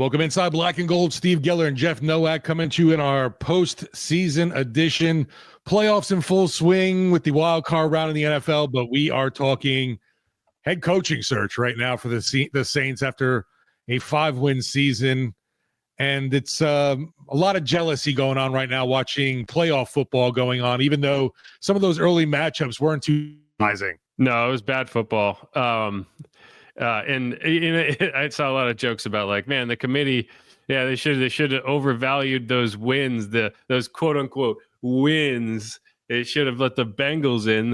Welcome inside Black and Gold. Steve Geller and Jeff Nowak coming to you in our postseason edition. Playoffs in full swing with the wild card round in the NFL, but we are talking head coaching search right now for the Saints after a 5-win season. And it's a lot of jealousy going on right now watching playoff football going on, even though some of those early matchups weren't too surprising. No, it was bad football. And I saw a lot of jokes about like, man, the committee, yeah, they should have overvalued those wins, those quote unquote wins. They should have let the Bengals in,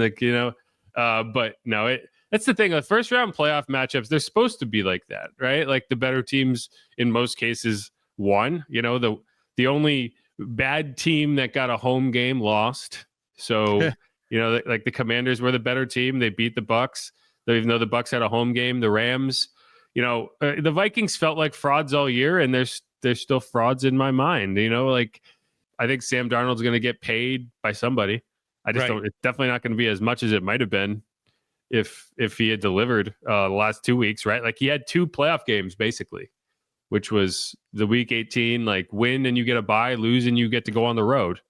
but no, that's the thing. The first round playoff matchups, they're supposed to be like that, right? Like the better teams in most cases won. The only bad team that got a home game lost. So, like the Commanders were the better team. They beat the Bucks. Even though the Bucks had a home game, the Rams, the Vikings felt like frauds all year, and they're still frauds in my mind. I think Sam Darnold's going to get paid by somebody. I just don't. It's definitely not going to be as much as it might have been if he had delivered the last 2 weeks, right? Like he had 2 playoff games basically, which was the week 18, like win and you get a bye, lose and you get to go on the road.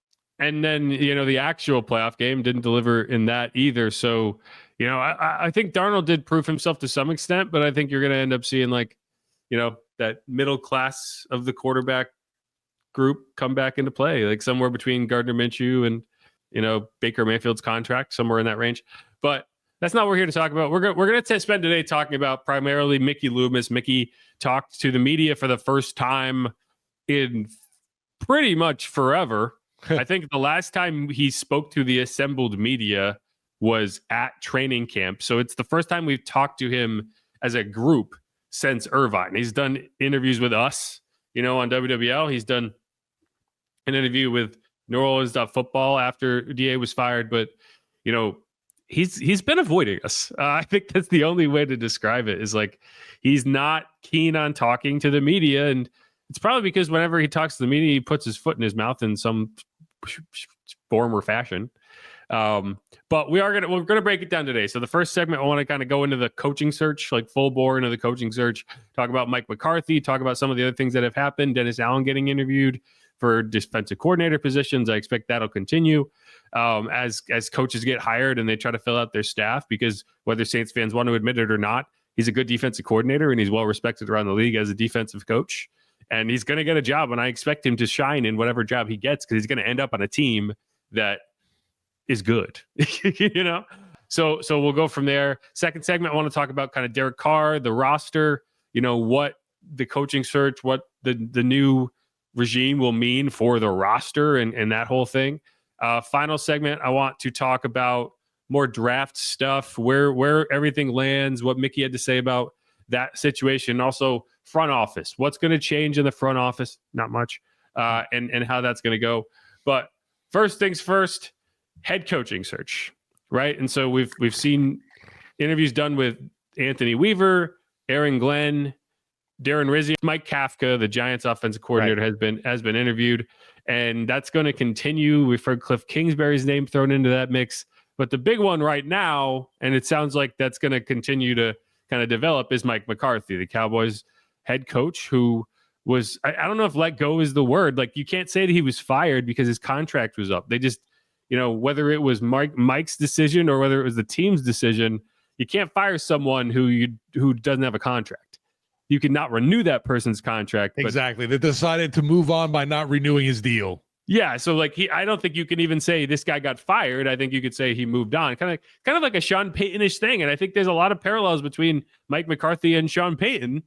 And then, the actual playoff game didn't deliver in that either. So, I think Darnold did prove himself to some extent, but I think you're going to end up seeing that middle class of the quarterback group come back into play, like somewhere between Gardner Minshew and, Baker Mayfield's contract, somewhere in that range. But that's not what we're here to talk about. We're going to spend today talking about primarily Mickey Loomis. Mickey talked to the media for the first time in pretty much forever. I think the last time he spoke to the assembled media was at training camp. So it's the first time we've talked to him as a group since Irvine. He's done interviews with us, on WWL. He's done an interview with New Orleans Football after DA was fired. But, he's been avoiding us. I think that's the only way to describe it is like he's not keen on talking to the media. And it's probably because whenever he talks to the media, he puts his foot in his mouth in some form or fashion. But we're gonna break it down today. So the first segment, I want to kind of go into the coaching search, like full bore into the coaching search, talk about Mike McCarthy, talk about some of the other things that have happened. Dennis Allen getting interviewed for defensive coordinator positions. I expect that'll continue as coaches get hired and they try to fill out their staff, because whether Saints fans want to admit it or not, he's a good defensive coordinator and he's well respected around the league as a defensive coach. And he's going to get a job, and I expect him to shine in whatever job he gets because he's going to end up on a team that is good, So we'll go from there. Second segment, I want to talk about kind of Derek Carr, the roster, what the coaching search, what the new regime will mean for the roster and that whole thing. Final segment, I want to talk about more draft stuff, where everything lands, what Mickey had to say about that situation. Also, front office, what's going to change in the front office? Not much, and how that's going to go. But first things first, head coaching search, right? And so we've seen interviews done with Anthony Weaver, Aaron Glenn, Darren Rizzi, Mike Kafka, the Giants offensive coordinator, has been interviewed, and that's going to continue. We've heard Cliff Kingsbury's name thrown into that mix, but the big one right now, and it sounds like that's going to continue to kind of develop, is Mike McCarthy, the Cowboys head coach, who was, I don't know if let go is the word. Like, you can't say that he was fired because his contract was up. They just, whether it was Mike's decision or whether it was the team's decision, you can't fire someone who doesn't have a contract. You cannot renew that person's contract. Exactly. They decided to move on by not renewing his deal. Yeah. So I don't think you can even say this guy got fired. I think you could say he moved on. Kind of like a Sean Payton-ish thing. And I think there's a lot of parallels between Mike McCarthy and Sean Payton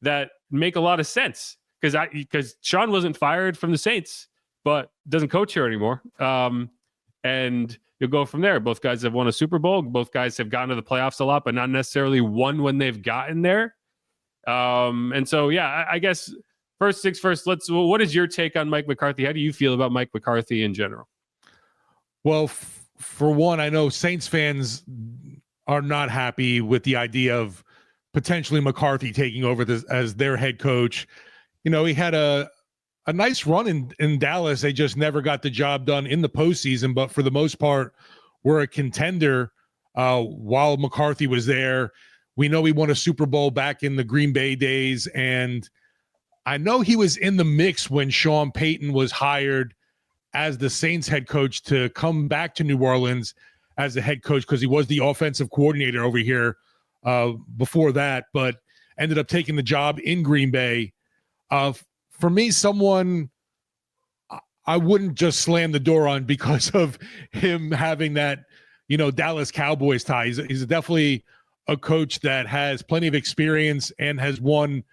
that make a lot of sense, because Sean wasn't fired from the Saints, but doesn't coach here anymore. And you'll go from there. Both guys have won a Super Bowl. Both guys have gotten to the playoffs a lot, but not necessarily won when they've gotten there. And so, yeah, I guess first things first, what is your take on Mike McCarthy? How do you feel about Mike McCarthy in general? Well, for one, I know Saints fans are not happy with the idea of potentially McCarthy taking over as their head coach. He had a nice run in Dallas. They just never got the job done in the postseason, but for the most part, we're a contender while McCarthy was there. We know he won a Super Bowl back in the Green Bay days, and I know he was in the mix when Sean Payton was hired as the Saints head coach to come back to New Orleans as the head coach, because he was the offensive coordinator over here before that, but ended up taking the job in Green Bay. For me, someone I wouldn't just slam the door on because of him having that, Dallas Cowboys tie. He's definitely a coach that has plenty of experience and has won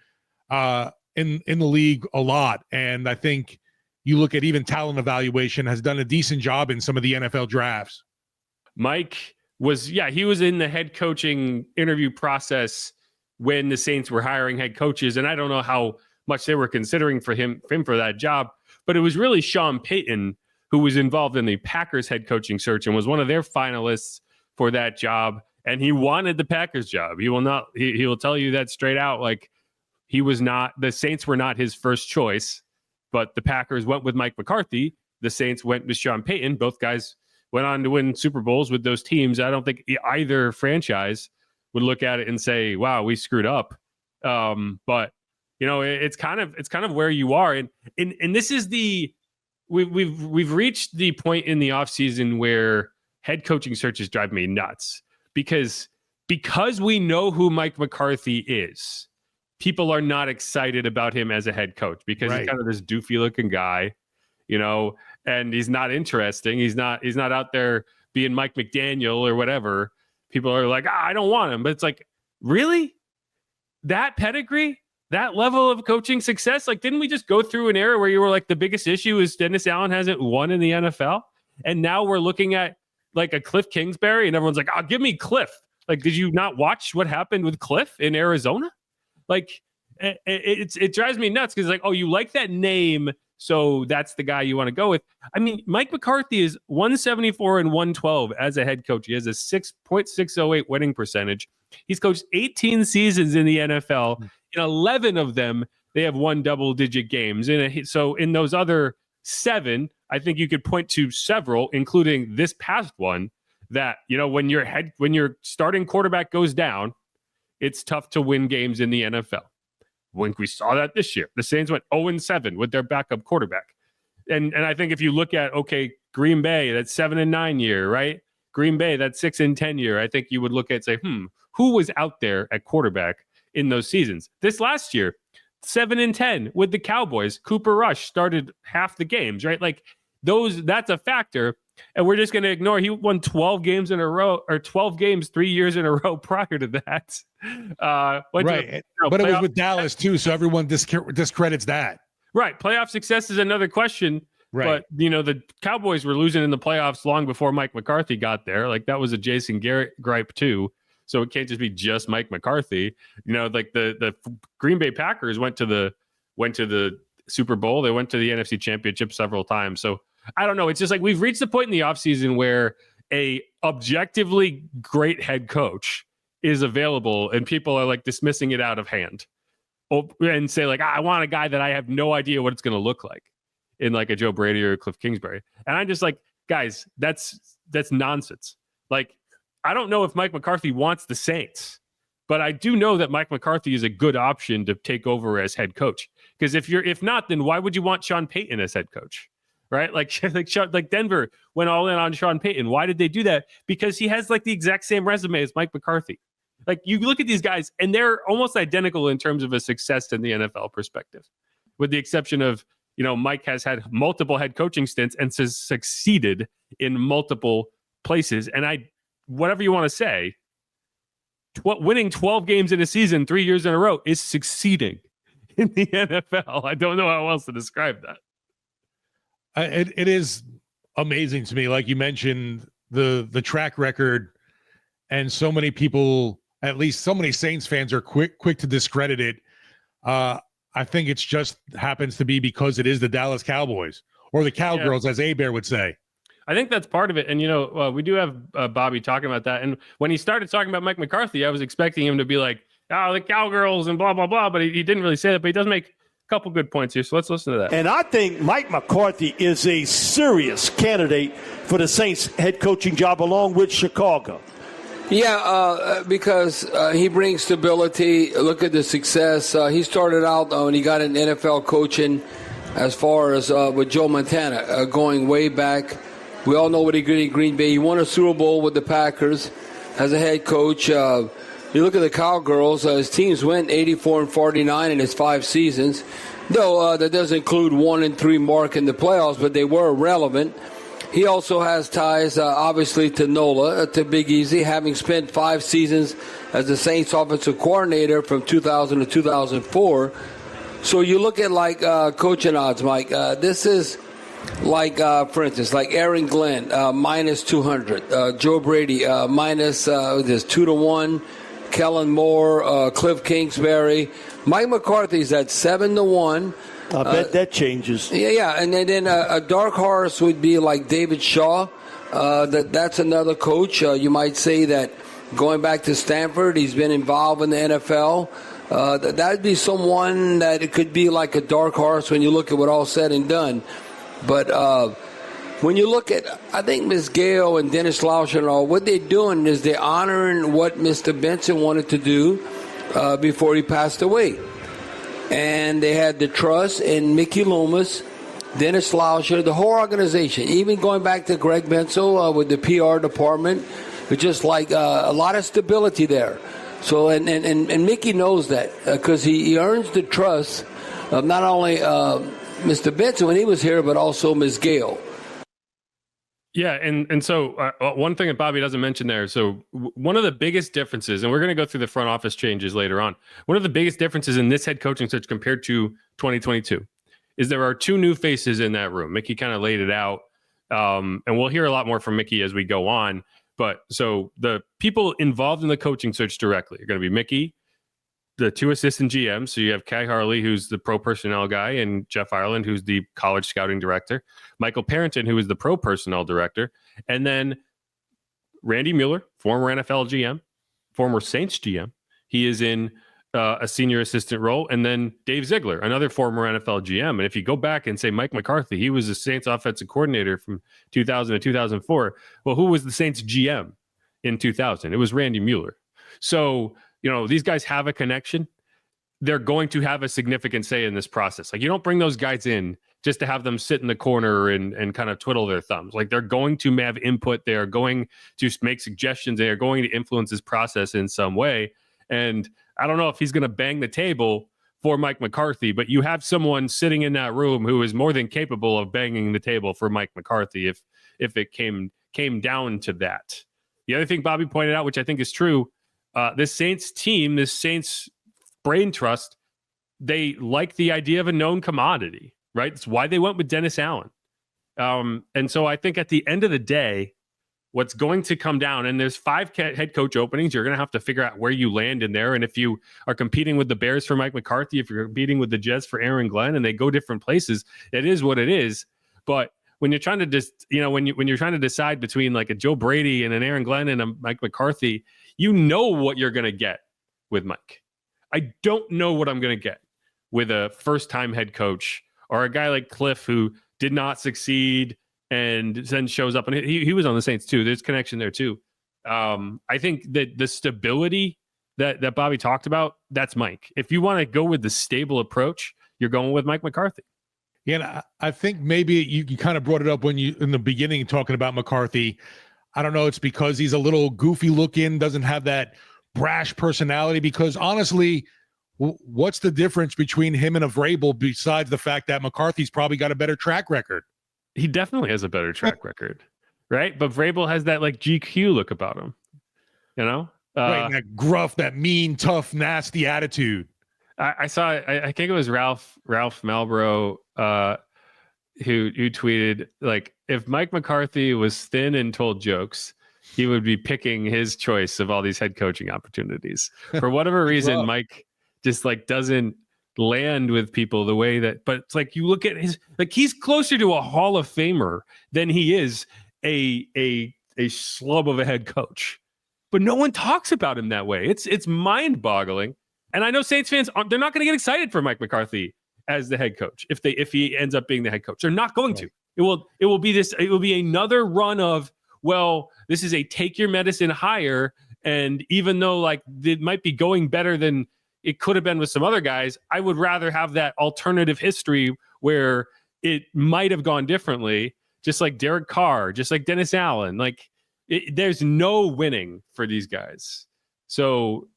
in the league a lot. And I think you look at even talent evaluation, has done a decent job in some of the NFL drafts. Mike he was in the head coaching interview process when the Saints were hiring head coaches. And I don't know how much they were considering for him for that job, but it was really Sean Payton who was involved in the Packers head coaching search and was one of their finalists for that job. And he wanted the Packers job. He will tell you that straight out. Like, the Saints were not his first choice, but the Packers went with Mike McCarthy. The Saints went with Sean Payton. Both guys went on to win Super Bowls with those teams. I don't think either franchise would look at it and say, wow, we screwed up. But it's kind of where you are. And this is we've reached the point in the offseason where head coaching searches drive me nuts because we know who Mike McCarthy is. People are not excited about him as a head coach because He's kind of this doofy looking guy, and he's not interesting. He's not out there being Mike McDaniel or whatever. People are like, I don't want him. But it's like, really? That pedigree? That level of coaching success? Like, didn't we just go through an era where you were like, the biggest issue is Dennis Allen hasn't won in the NFL? And now we're looking at like a Cliff Kingsbury and everyone's like, give me Cliff. Like, did you not watch what happened with Cliff in Arizona? Like, it drives me nuts because, like, oh, you like that name, so that's the guy you want to go with. I mean, Mike McCarthy is 174 and 112 as a head coach. He has a 6.608 winning percentage. He's coached 18 seasons in the NFL. In 11 of them, they have won double-digit games. So in those other 7, I think you could point to several, including this past one, that, when your starting quarterback goes down, it's tough to win games in the NFL. When we saw that this year, the Saints went 0-7 with their backup quarterback. And I think if you look at, Green Bay, that 7-9 year, right? Green Bay, that 6-10 year, I think you would look at and say, who was out there at quarterback in those seasons? This last year, 7-10 with the Cowboys. Cooper Rush started half the games, right? Like, that's a factor. And we're just going to ignore he won 12 games in a row, or 12 games 3 years in a row prior to that. Right. But it was with Dallas too, so everyone discredits that. Right. Playoff success is another question. Right. But, the Cowboys were losing in the playoffs long before Mike McCarthy got there. Like, that was a Jason Garrett gripe too. So it can't just be just Mike McCarthy. Like the Green Bay Packers went to the Super Bowl. They went to the NFC Championship several times. So I don't know. It's just like we've reached the point in the offseason where a objectively great head coach is available and people are like dismissing it out of hand and say like, I want a guy that I have no idea what it's going to look like in like a Joe Brady or a Cliff Kingsbury. And I'm just like, guys, that's nonsense. Like, I don't know if Mike McCarthy wants the Saints, but I do know that Mike McCarthy is a good option to take over as head coach. Because if not, then why would you want Sean Payton as head coach? Right? Like Denver went all in on Sean Payton. Why did they do that? Because he has like the exact same resume as Mike McCarthy. Like, you look at these guys and they're almost identical in terms of a success in the NFL perspective, with the exception of, Mike has had multiple head coaching stints and has succeeded in multiple places. And whatever you want to say, winning 12 games in a season 3 years in a row is succeeding in the NFL. I don't know how else to describe that. It is amazing to me. Like you mentioned, the track record, and so many people, at least so many Saints fans, are quick to discredit it. I think it's just happens to be because it is the Dallas Cowboys, or the Cowgirls, as A-Bear would say. I think that's part of it. And, we do have Bobby talking about that. And when he started talking about Mike McCarthy, I was expecting him to be like, the Cowgirls and blah, blah, blah. But he didn't really say that. But he does make a couple good points here. So let's listen to that. And I think Mike McCarthy is a serious candidate for the Saints head coaching job along with Chicago. Yeah, because he brings stability. Look at the success. He started out when he got in NFL coaching as far as with Joe Montana, going way back. We all know what he did in Green Bay. He won a Super Bowl with the Packers as a head coach. You look at the Cowgirls, his teams went 84-49 in his 5 seasons. Though that doesn't include 1-3 mark in the playoffs, but they were relevant. He also has ties, obviously, to NOLA, to Big Easy, having spent 5 seasons as the Saints offensive coordinator from 2000 to 2004. So you look at, like, coaching odds, Mike. This is like, for instance, like Aaron Glenn, minus 200. Joe Brady, minus 2-1. Kellen Moore, Cliff Kingsbury. Mike McCarthy's at 7-1. I bet that changes. Yeah, and then a dark horse would be like David Shaw. That's another coach. You might say that going back to Stanford, he's been involved in the NFL. That'd be someone that it could be like a dark horse when you look at what all said and done. But when you look at, I think Ms. Gale and Dennis Lauscher and all, what they're doing is they're honoring what Mr. Benson wanted to do before he passed away. And they had the trust in Mickey Loomis, Dennis Lauscher, the whole organization, even going back to Greg Bensel with the PR department. It's just like a lot of stability there. So, and Mickey knows that because he earns the trust of not only Mr. Benson when he was here, but also Ms. Gale. Yeah, and so one thing that Bobby doesn't mention there, so one of the biggest differences, and we're going to go through the front office changes later on, one of the biggest differences in this head coaching search compared to 2022 is there are 2 new faces in that room. Mickey kind of laid it out, and we'll hear a lot more from Mickey as we go on. But so the people involved in the coaching search directly are going to be Mickey, the 2 assistant GMs. So you have Kai Harley, who's the pro personnel guy, and Jeff Ireland, who's the college scouting director, Michael Parrington, who is the pro personnel director, and then Randy Mueller, former NFL GM, former Saints GM. He is in a senior assistant role. And then Dave Ziegler, another former NFL GM. And if you go back and say Mike McCarthy, he was the Saints offensive coordinator from 2000 to 2004. Well, who was the Saints GM in 2000? It was Randy Mueller. So, you know, these guys have a connection. They're going to have a significant say in this process. Like, you don't bring those guys in just to have them sit in the corner and kind of twiddle their thumbs. Like, they're going to have input. They are going to make suggestions. They are going to influence this process in some way. And I don't know if he's going to bang the table for Mike McCarthy, but you have someone sitting in that room who is more than capable of banging the table for Mike McCarthy if it came down to that. The other thing Bobby pointed out, which I think is true, this Saints team, this Saints brain trust, they like the idea of a known commodity, right? It's why they went with Dennis Allen. And so I think at the end of the day, what's going to come down, and there's 5 head coach openings, you're going to have to figure out where you land in there. And if you are competing with the Bears for Mike McCarthy, if you're competing with the Jets for Aaron Glenn, and they go different places, it is what it is. But when you're trying to when you're trying to decide between like a Joe Brady and an Aaron Glenn and a Mike McCarthy, you know what you're going to get with Mike. I don't know what I'm going to get with a first-time head coach or a guy like Cliff who did not succeed and then shows up. And he was on the Saints too. There's connection there too. I think that the stability that Bobby talked about, that's Mike. If you want to go with the stable approach, you're going with Mike McCarthy. Yeah, and I think maybe you kind of brought it up when you in the beginning talking about McCarthy. I don't know. It's because he's a little goofy looking, doesn't have that brash personality. Because honestly, what's the difference between him and a Vrabel besides the fact that McCarthy's probably got a better track record? He definitely has a better track record, right? But Vrabel has that like GQ look about him, you know? Right, that gruff, that mean, tough, nasty attitude. I saw, I think it was Ralph Malbrough who tweeted, like, if Mike McCarthy was thin and told jokes, he would be picking his choice of all these head coaching opportunities. For whatever reason, Mike just like doesn't land with people the way that, but it's like you look at his, like, he's closer to a Hall of Famer than he is a schlub of a head coach. But no one talks about him that way. It's mind-boggling. And I know Saints fans, they're not going to get excited for Mike McCarthy as the head coach if he ends up being the head coach. They're not going to. It will be another run of, well, this is a take your medicine hire, And even though like it might be going better than it could have been with some other guys, I would rather have that alternative history where it might have gone differently, just like Derek Carr, just like Dennis Allen. Like there's no winning for these guys. So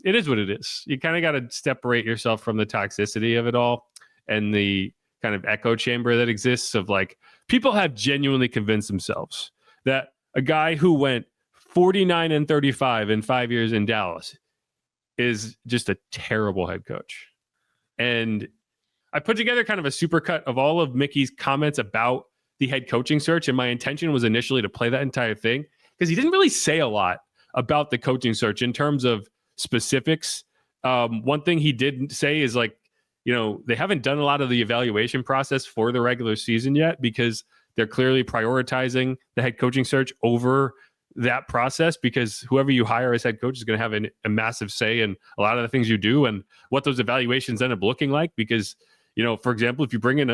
it is what it is. You kind of got to separate yourself from the toxicity of it all and the kind of echo chamber that exists of like people have genuinely convinced themselves that a guy who went 49-35 in 5 years in Dallas is just a terrible head coach. And I put together kind of a supercut of all of Mickey's comments about the head coaching search. And my intention was initially to play that entire thing because he didn't really say a lot about the coaching search in terms of specifics. One thing he did say is like, you know, they haven't done a lot of the evaluation process for the regular season yet because they're clearly prioritizing the head coaching search over that process, because whoever you hire as head coach is going to have a massive say in a lot of the things you do and what those evaluations end up looking like. Because, you know, for example, if you bring in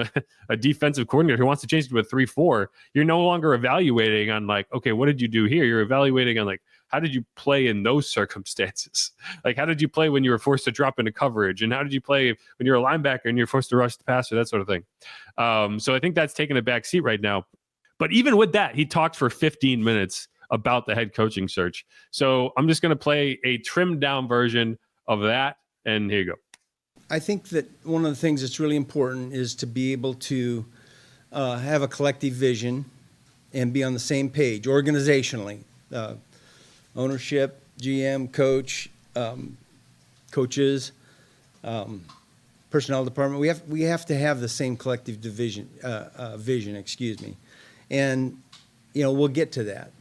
a defensive coordinator who wants to change it to a 3-4, you're no longer evaluating on like, okay, what did you do here? You're evaluating on like, how did you play in those circumstances? Like, how did you play when you were forced to drop into coverage? And how did you play when you're a linebacker and you're forced to rush the passer, that sort of thing. So I think that's taking a back seat right now. But even with that, he talked for 15 minutes about the head coaching search. So I'm just going to play a trimmed down version of that. And here you go. I think that one of the things that's really important is to be able to have a collective vision and be on the same page organizationally. Ownership, GM, coach, coaches, personnel department. We have to have the same collective vision. And you know, we'll get to that.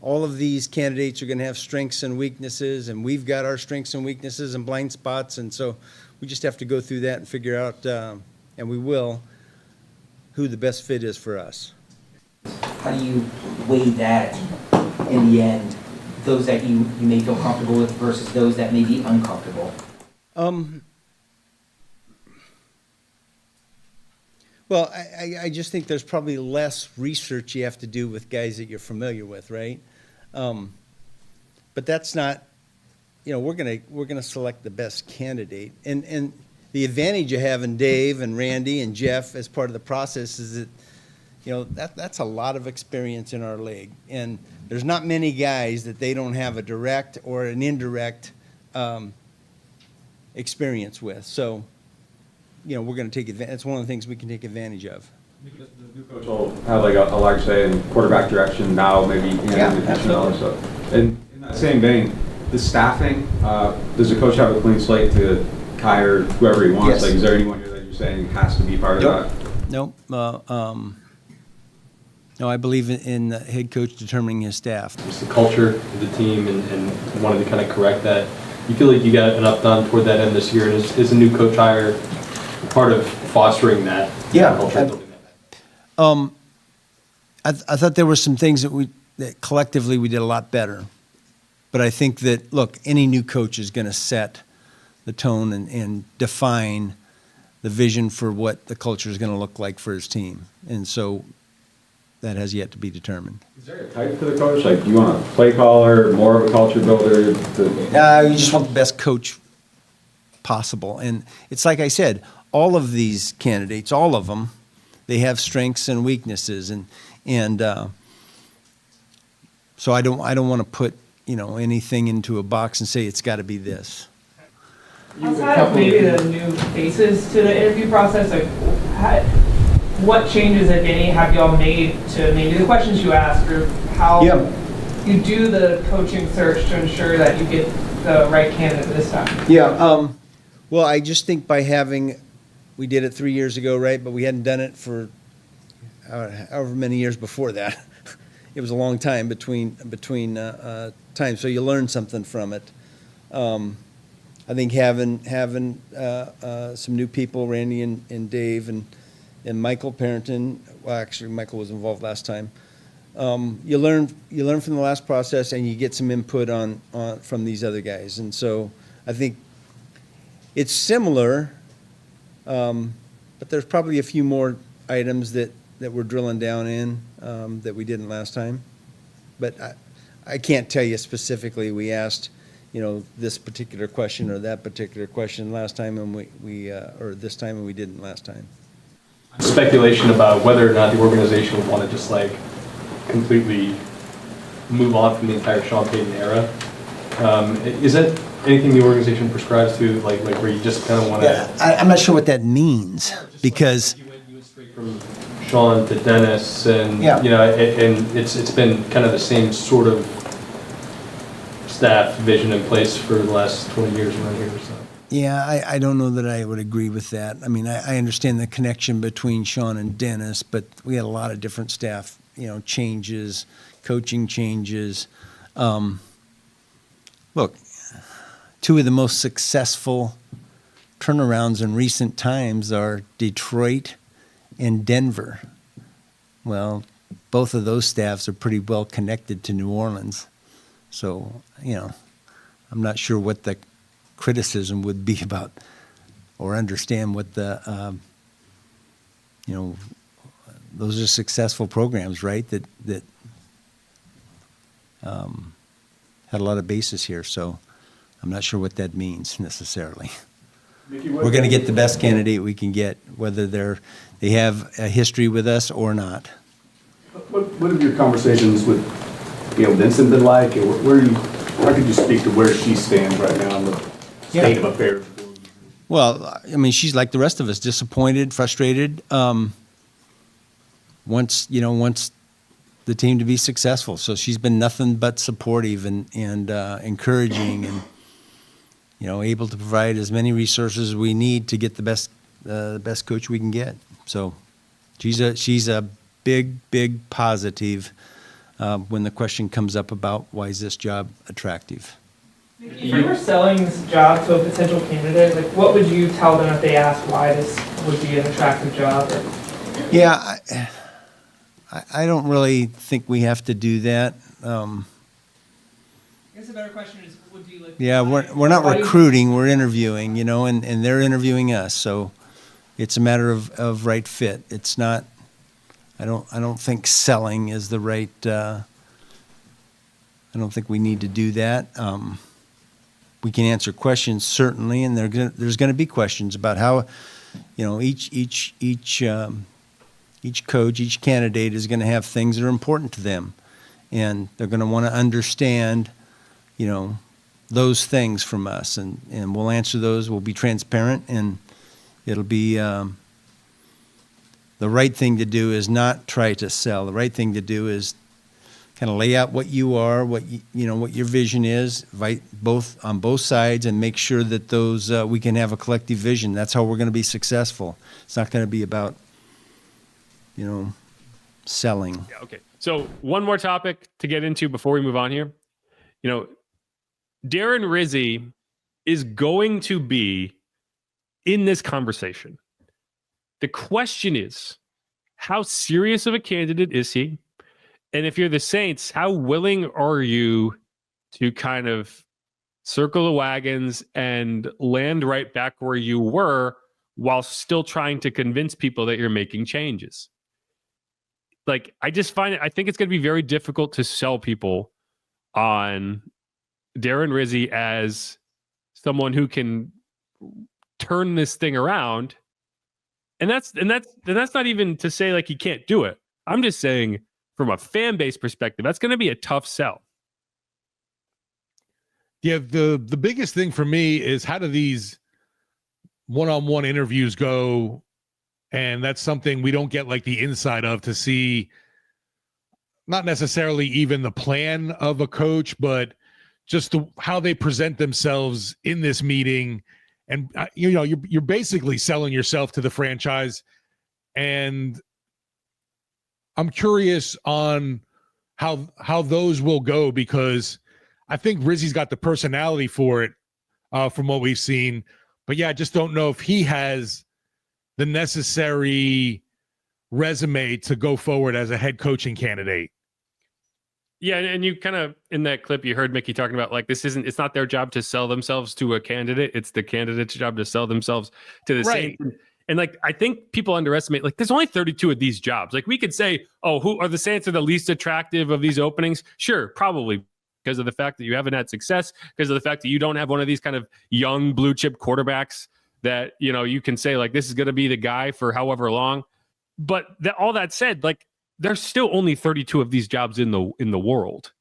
All of these candidates are going to have strengths and weaknesses, and we've got our strengths and weaknesses and blind spots, and so we just have to go through that and figure out, and we will, who the best fit is for us. How do you weigh that in the end, those that you may feel comfortable with versus those that may be uncomfortable? Well, I just think there's probably less research you have to do with guys that you're familiar with, right? But that's not, you know, we're gonna select the best candidate, and the advantage of having Dave and Randy and Jeff as part of the process is that, you know, that's a lot of experience in our league, and there's not many guys that they don't have a direct or an indirect experience with. So, you know, we're going to take advantage. It's one of the things we can take advantage of. Because the new coach will have like a large say in quarterback direction now, maybe and all stuff. And in that same vein, the staffing, does the coach have a clean slate to hire whoever he wants? Yes. Like, is there anyone here that you're saying has to be part of that? Nope. No, I believe in the head coach determining his staff. It's the culture of the team and wanted to kind of correct that. You feel like you got enough done toward that end this year, and is a new coach hire part of fostering that culture? I thought there were some things that collectively we did a lot better. But I think that, look, any new coach is going to set the tone and define the vision for what the culture is going to look like for his team. And so that has yet to be determined. Is there a type for the coach? Like, do you want a play caller, more of a culture builder? You just want the best coach possible. And it's like I said, all of these candidates, all of them, they have strengths and weaknesses, and so I don't want to put, you know, anything into a box and say it's got to be this. Outside of maybe the new faces to the interview process, like what changes, if any, have y'all made to maybe the questions you ask or how you do the coaching search to ensure that you get the right candidate this time? Well, I just think by we did it 3 years ago, right? But we hadn't done it for however many years before that. It was a long time between times, so you learn something from it. I think having some new people, Randy and Dave and Michael Parrington. Well, actually, Michael was involved last time. You learn from the last process, and you get some input on from these other guys. And so I think it's similar, but there's probably a few more items that we're drilling down in that we didn't last time. But I can't tell you specifically. We asked, this particular question or that particular question last time, and or this time, and we didn't last time. Speculation about whether or not the organization would want to just like completely move on from the entire Sean Payton era. Is that anything the organization prescribes to, like where you just kind of want to? Yeah, I'm not sure what that means, because you went straight from Sean to Dennis, and Yeah. and it's been kind of the same sort of staff vision in place for the last 20 years around here. So. yeah, I don't know that I would agree with that. I mean, I understand the connection between Sean and Dennis, but we had a lot of different staff, changes, coaching changes. Look, two of the most successful turnarounds in recent times are Detroit and Denver. Well, both of those staffs are pretty well connected to New Orleans. So, I'm not sure what the criticism would be about, or understand what the, those are successful programs, right? That had a lot of bases here. So I'm not sure what that means necessarily. Mickey, We're going to get the best candidate we can get, whether they have a history with us or not. What have your conversations with Gail Vincent been like? How could you speak to where she stands right now in the state of affairs? Well, I mean, she's like the rest of us, disappointed, frustrated. Wants the team to be successful. So she's been nothing but supportive and encouraging, and able to provide as many resources as we need to get the best coach we can get. So she's a big positive when the question comes up about why is this job attractive. If you were selling this job to a potential candidate, like what would you tell them if they asked why this would be an attractive job? Yeah, I don't really think we have to do that. I guess a better question is, would you like? Yeah, we're not recruiting, we're interviewing, and they're interviewing us. So it's a matter of right fit. It's not. I don't think selling is the right. I don't think we need to do that. We can answer questions certainly, and there's going to be questions about how, each coach, each candidate is going to have things that are important to them, and they're going to want to understand, those things from us, and we'll answer those. We'll be transparent, and it'll be the right thing to do is not try to sell. The right thing to do is kind of lay out what you are, what what your vision is, both on both sides, and make sure that those we can have a collective vision. That's how we're going to be successful. It's not going to be about selling. Yeah, okay. So one more topic to get into before we move on here. Darren Rizzi is going to be in this conversation. The question is, how serious of a candidate is he? And if you're the Saints, how willing are you to kind of circle the wagons and land right back where you were while still trying to convince people that you're making changes? Like, I think it's going to be very difficult to sell people on Darren Rizzi as someone who can turn this thing around. And that's not even to say like he can't do it. I'm just saying from a fan base perspective, that's going to be a tough sell. Yeah, the biggest thing for me is how do these one-on-one interviews go? And that's something we don't get like the inside of to see, not necessarily even the plan of a coach, but just how they present themselves in this meeting. And, you're basically selling yourself to the franchise. And I'm curious on how those will go, because I think Rizzi's got the personality for it from what we've seen. But yeah, I just don't know if he has the necessary resume to go forward as a head coaching candidate. Yeah, and you kind of, in that clip, you heard Mickey talking about like it's not their job to sell themselves to a candidate. It's the candidate's job to sell themselves to the Right. Saints. And like, I think people underestimate, like, there's only 32 of these jobs. Like, we could say, oh, who are the Saints are the least attractive of these openings? Sure, probably. because of the fact that you haven't had success, because of the fact that you don't have one of these kind of young blue chip quarterbacks that, you know, you can say like, this is going to be the guy for however long. But all that said, like, there's still only 32 of these jobs in the world,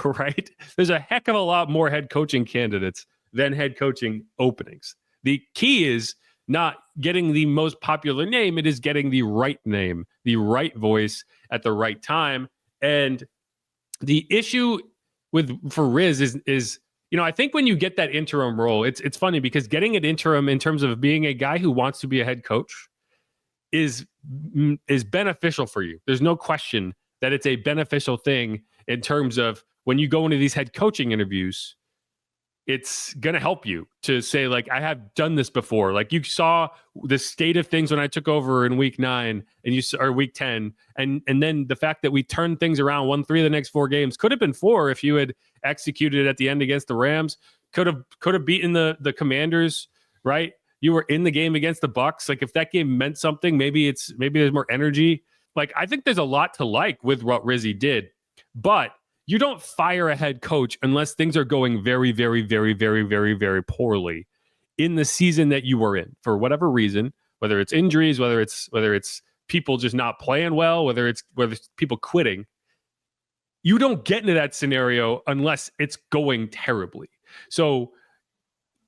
right? There's a heck of a lot more head coaching candidates than head coaching openings. The key is not getting the most popular name. It is getting the right name, the right voice at the right time. And the issue for Riz is, you know, I think when you get that interim role, it's funny because getting an interim in terms of being a guy who wants to be a head coach is beneficial for you. There's no question that it's a beneficial thing in terms of when you go into these head coaching interviews, it's going to help you to say, like, I have done this before. Like, you saw the state of things when I took over in week 9 or week 10. And then the fact that we turned things around, won 3 of the next 4 games, could have been 4 if you had executed at the end against the Rams, could have beaten the Commanders, right? You were in the game against the Bucks. Like, if that game meant something, maybe there's more energy. Like, I think there's a lot to like with what Rizzi did, but you don't fire a head coach unless things are going very, very, very, very, very, very poorly in the season that you were in for whatever reason, whether it's injuries, whether it's people just not playing well, whether it's people quitting. You don't get into that scenario unless it's going terribly. So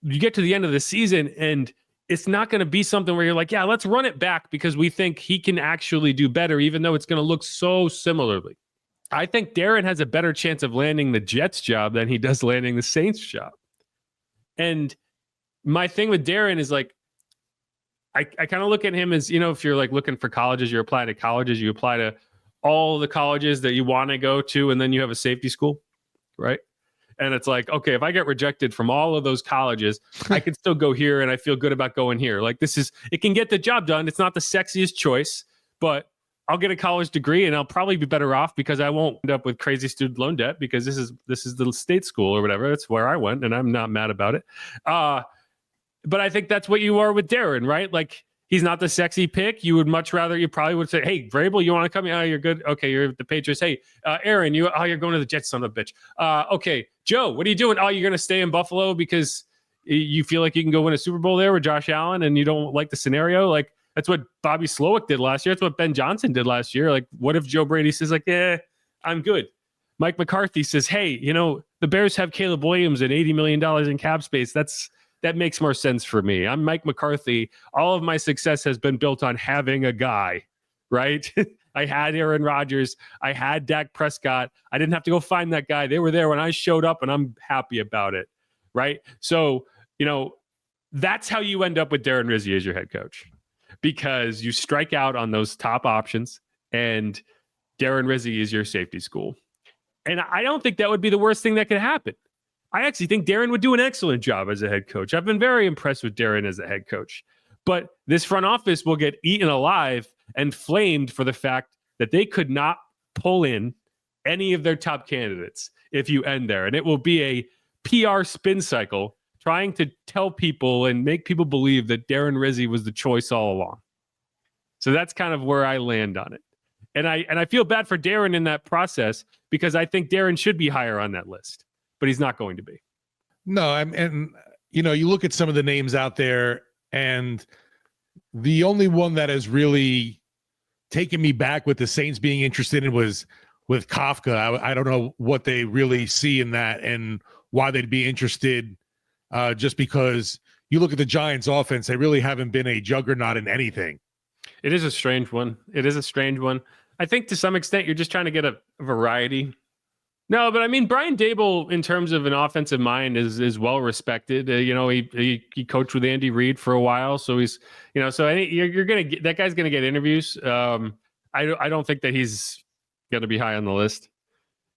you get to the end of the season and it's not going to be something where you're like, yeah, let's run it back because we think he can actually do better, even though it's going to look so similarly. I think Darren has a better chance of landing the Jets job than he does landing the Saints job. And my thing with Darren is like, I kind of look at him as, you know, if you're like looking for colleges, you're applying to colleges, you apply to all the colleges that you want to go to, and then you have a safety school, right? And it's like, okay, if I get rejected from all of those colleges, I can still go here and I feel good about going here. Like, it can get the job done. It's not the sexiest choice, but I'll get a college degree and I'll probably be better off because I won't end up with crazy student loan debt because this is the state school or whatever. That's where I went and I'm not mad about it. But I think that's what you are with Darren, right? Like, he's not the sexy pick. You probably would say, hey, Vrabel, you want to come here? Oh, you're good. Okay, you're the Patriots. Hey, Aaron, you're going to the Jets, son of a bitch. Okay, Joe, what are you doing? Oh, you're going to stay in Buffalo because you feel like you can go win a Super Bowl there with Josh Allen and you don't like the scenario? Like, that's what Bobby Slowick did last year. That's what Ben Johnson did last year. Like, what if Joe Brady says, like, I'm good. Mike McCarthy says, hey, you know, the Bears have Caleb Williams and $80 million in cap space. That makes more sense for me. I'm Mike McCarthy. All of my success has been built on having a guy, right? I had Aaron Rodgers. I had Dak Prescott. I didn't have to go find that guy. They were there when I showed up, and I'm happy about it, right? So, you know, that's how you end up with Darren Rizzi as your head coach, because you strike out on those top options, and Darren Rizzi is your safety school. And I don't think that would be the worst thing that could happen. I actually think Darren would do an excellent job as a head coach. I've been very impressed with Darren as a head coach. But this front office will get eaten alive and flamed for the fact that they could not pull in any of their top candidates if you end there. And it will be a PR spin cycle trying to tell people and make people believe that Darren Rizzi was the choice all along. So that's kind of where I land on it. And I feel bad for Darren in that process because I think Darren should be higher on that list, but he's not going to be. No, and you know, you look at some of the names out there, and the only one that has really taken me back with the Saints being interested in was with Kafka. I don't know what they really see in that and why they'd be interested, just because you look at the Giants offense, they really haven't been a juggernaut in anything. It is a strange one. I think to some extent you're just trying to get a variety. No, but I mean, Brian Daboll, in terms of an offensive mind, is well respected. You know, he coached with Andy Reid for a while, so he's, you know, so you're gonna get that guy's gonna get interviews. I don't think that he's gonna be high on the list.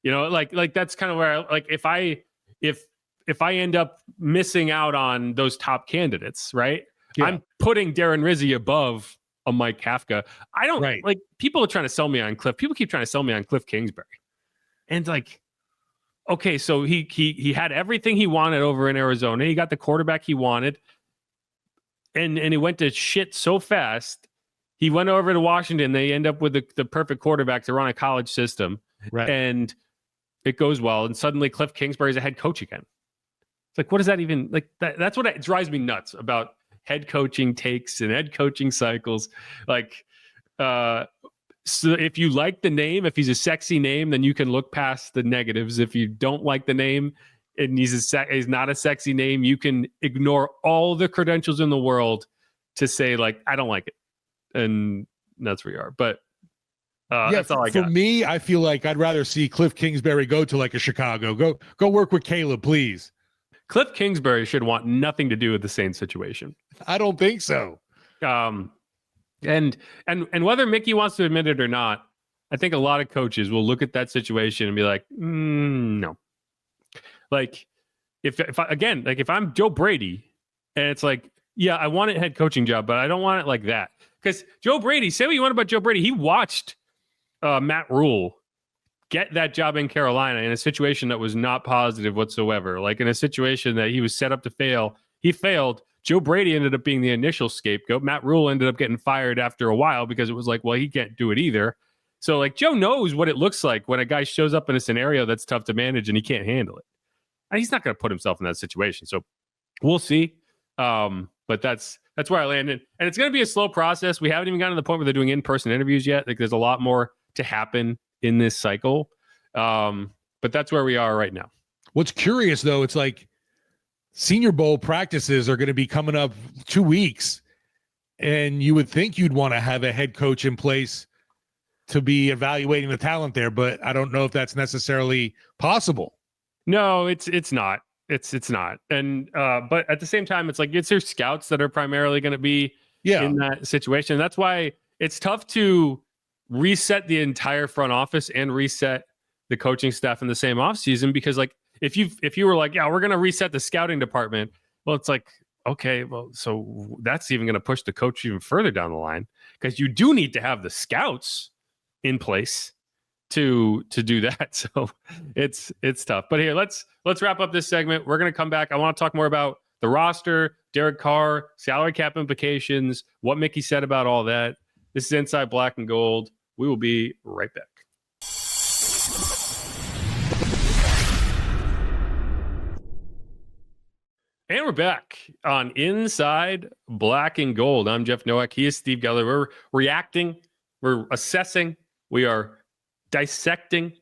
You know, like that's kind of where if I end up missing out on those top candidates, right? Yeah. I'm putting Darren Rizzi above a Mike Kafka. I don't like people are trying to sell me on Cliff. People keep trying to sell me on Cliff Kingsbury. And like, okay, so he had everything he wanted over in Arizona. He got the quarterback he wanted. And he went to shit so fast. He went over to Washington. They end up with the perfect quarterback to run a college system. Right. And it goes well, and suddenly Cliff Kingsbury is a head coach again. It's like, what does that even like? That's what drives me nuts about head coaching takes and head coaching cycles. Like, so if you like the name, if he's a sexy name, then you can look past the negatives. If you don't like the name and he's not a sexy name, you can ignore all the credentials in the world to say, like, I don't like it. And that's where you are. But that's all I got. For me, I feel like I'd rather see Cliff Kingsbury go to like a Chicago. Go work with Caleb, please. Cliff Kingsbury should want nothing to do with the Saints situation. I don't think so. And whether Mickey wants to admit it or not, I think a lot of coaches will look at that situation and be like, no. Like, if I'm Joe Brady, and it's like, yeah, I want a head coaching job, but I don't want it like that. Because Joe Brady, say what you want about Joe Brady, he watched Matt Rule get that job in Carolina in a situation that was not positive whatsoever. Like in a situation that he was set up to fail, he failed. Joe Brady ended up being the initial scapegoat. Matt Rule ended up getting fired after a while because it was like, well, he can't do it either. So like Joe knows what it looks like when a guy shows up in a scenario that's tough to manage and he can't handle it. And he's not going to put himself in that situation. So we'll see. But that's where I landed. And it's going to be a slow process. We haven't even gotten to the point where they're doing in-person interviews yet. Like there's a lot more to happen in this cycle. But that's where we are right now. What's curious though, it's like Senior Bowl practices are going to be coming up 2 weeks, and you would think you'd want to have a head coach in place to be evaluating the talent there, but I don't know if that's necessarily possible. No, it's not. It's not. And but at the same time, it's like it's your scouts that are primarily going to be in that situation. That's why it's tough to reset the entire front office and reset the coaching staff in the same offseason, because like if you were like, yeah, we're going to reset the scouting department, well, it's like, okay, well, so that's even going to push the coach even further down the line, because you do need to have the scouts in place to do that. So it's tough. But here, let's wrap up this segment. We're going to come back. I want to talk more about the roster, Derek Carr, salary cap implications, what Mickey said about all that. This is Inside Black and Gold. We will be right back. And we're back on Inside Black and Gold. I'm Jeff Nowak. He is Steve Geller. We're reacting. We're assessing. We are dissecting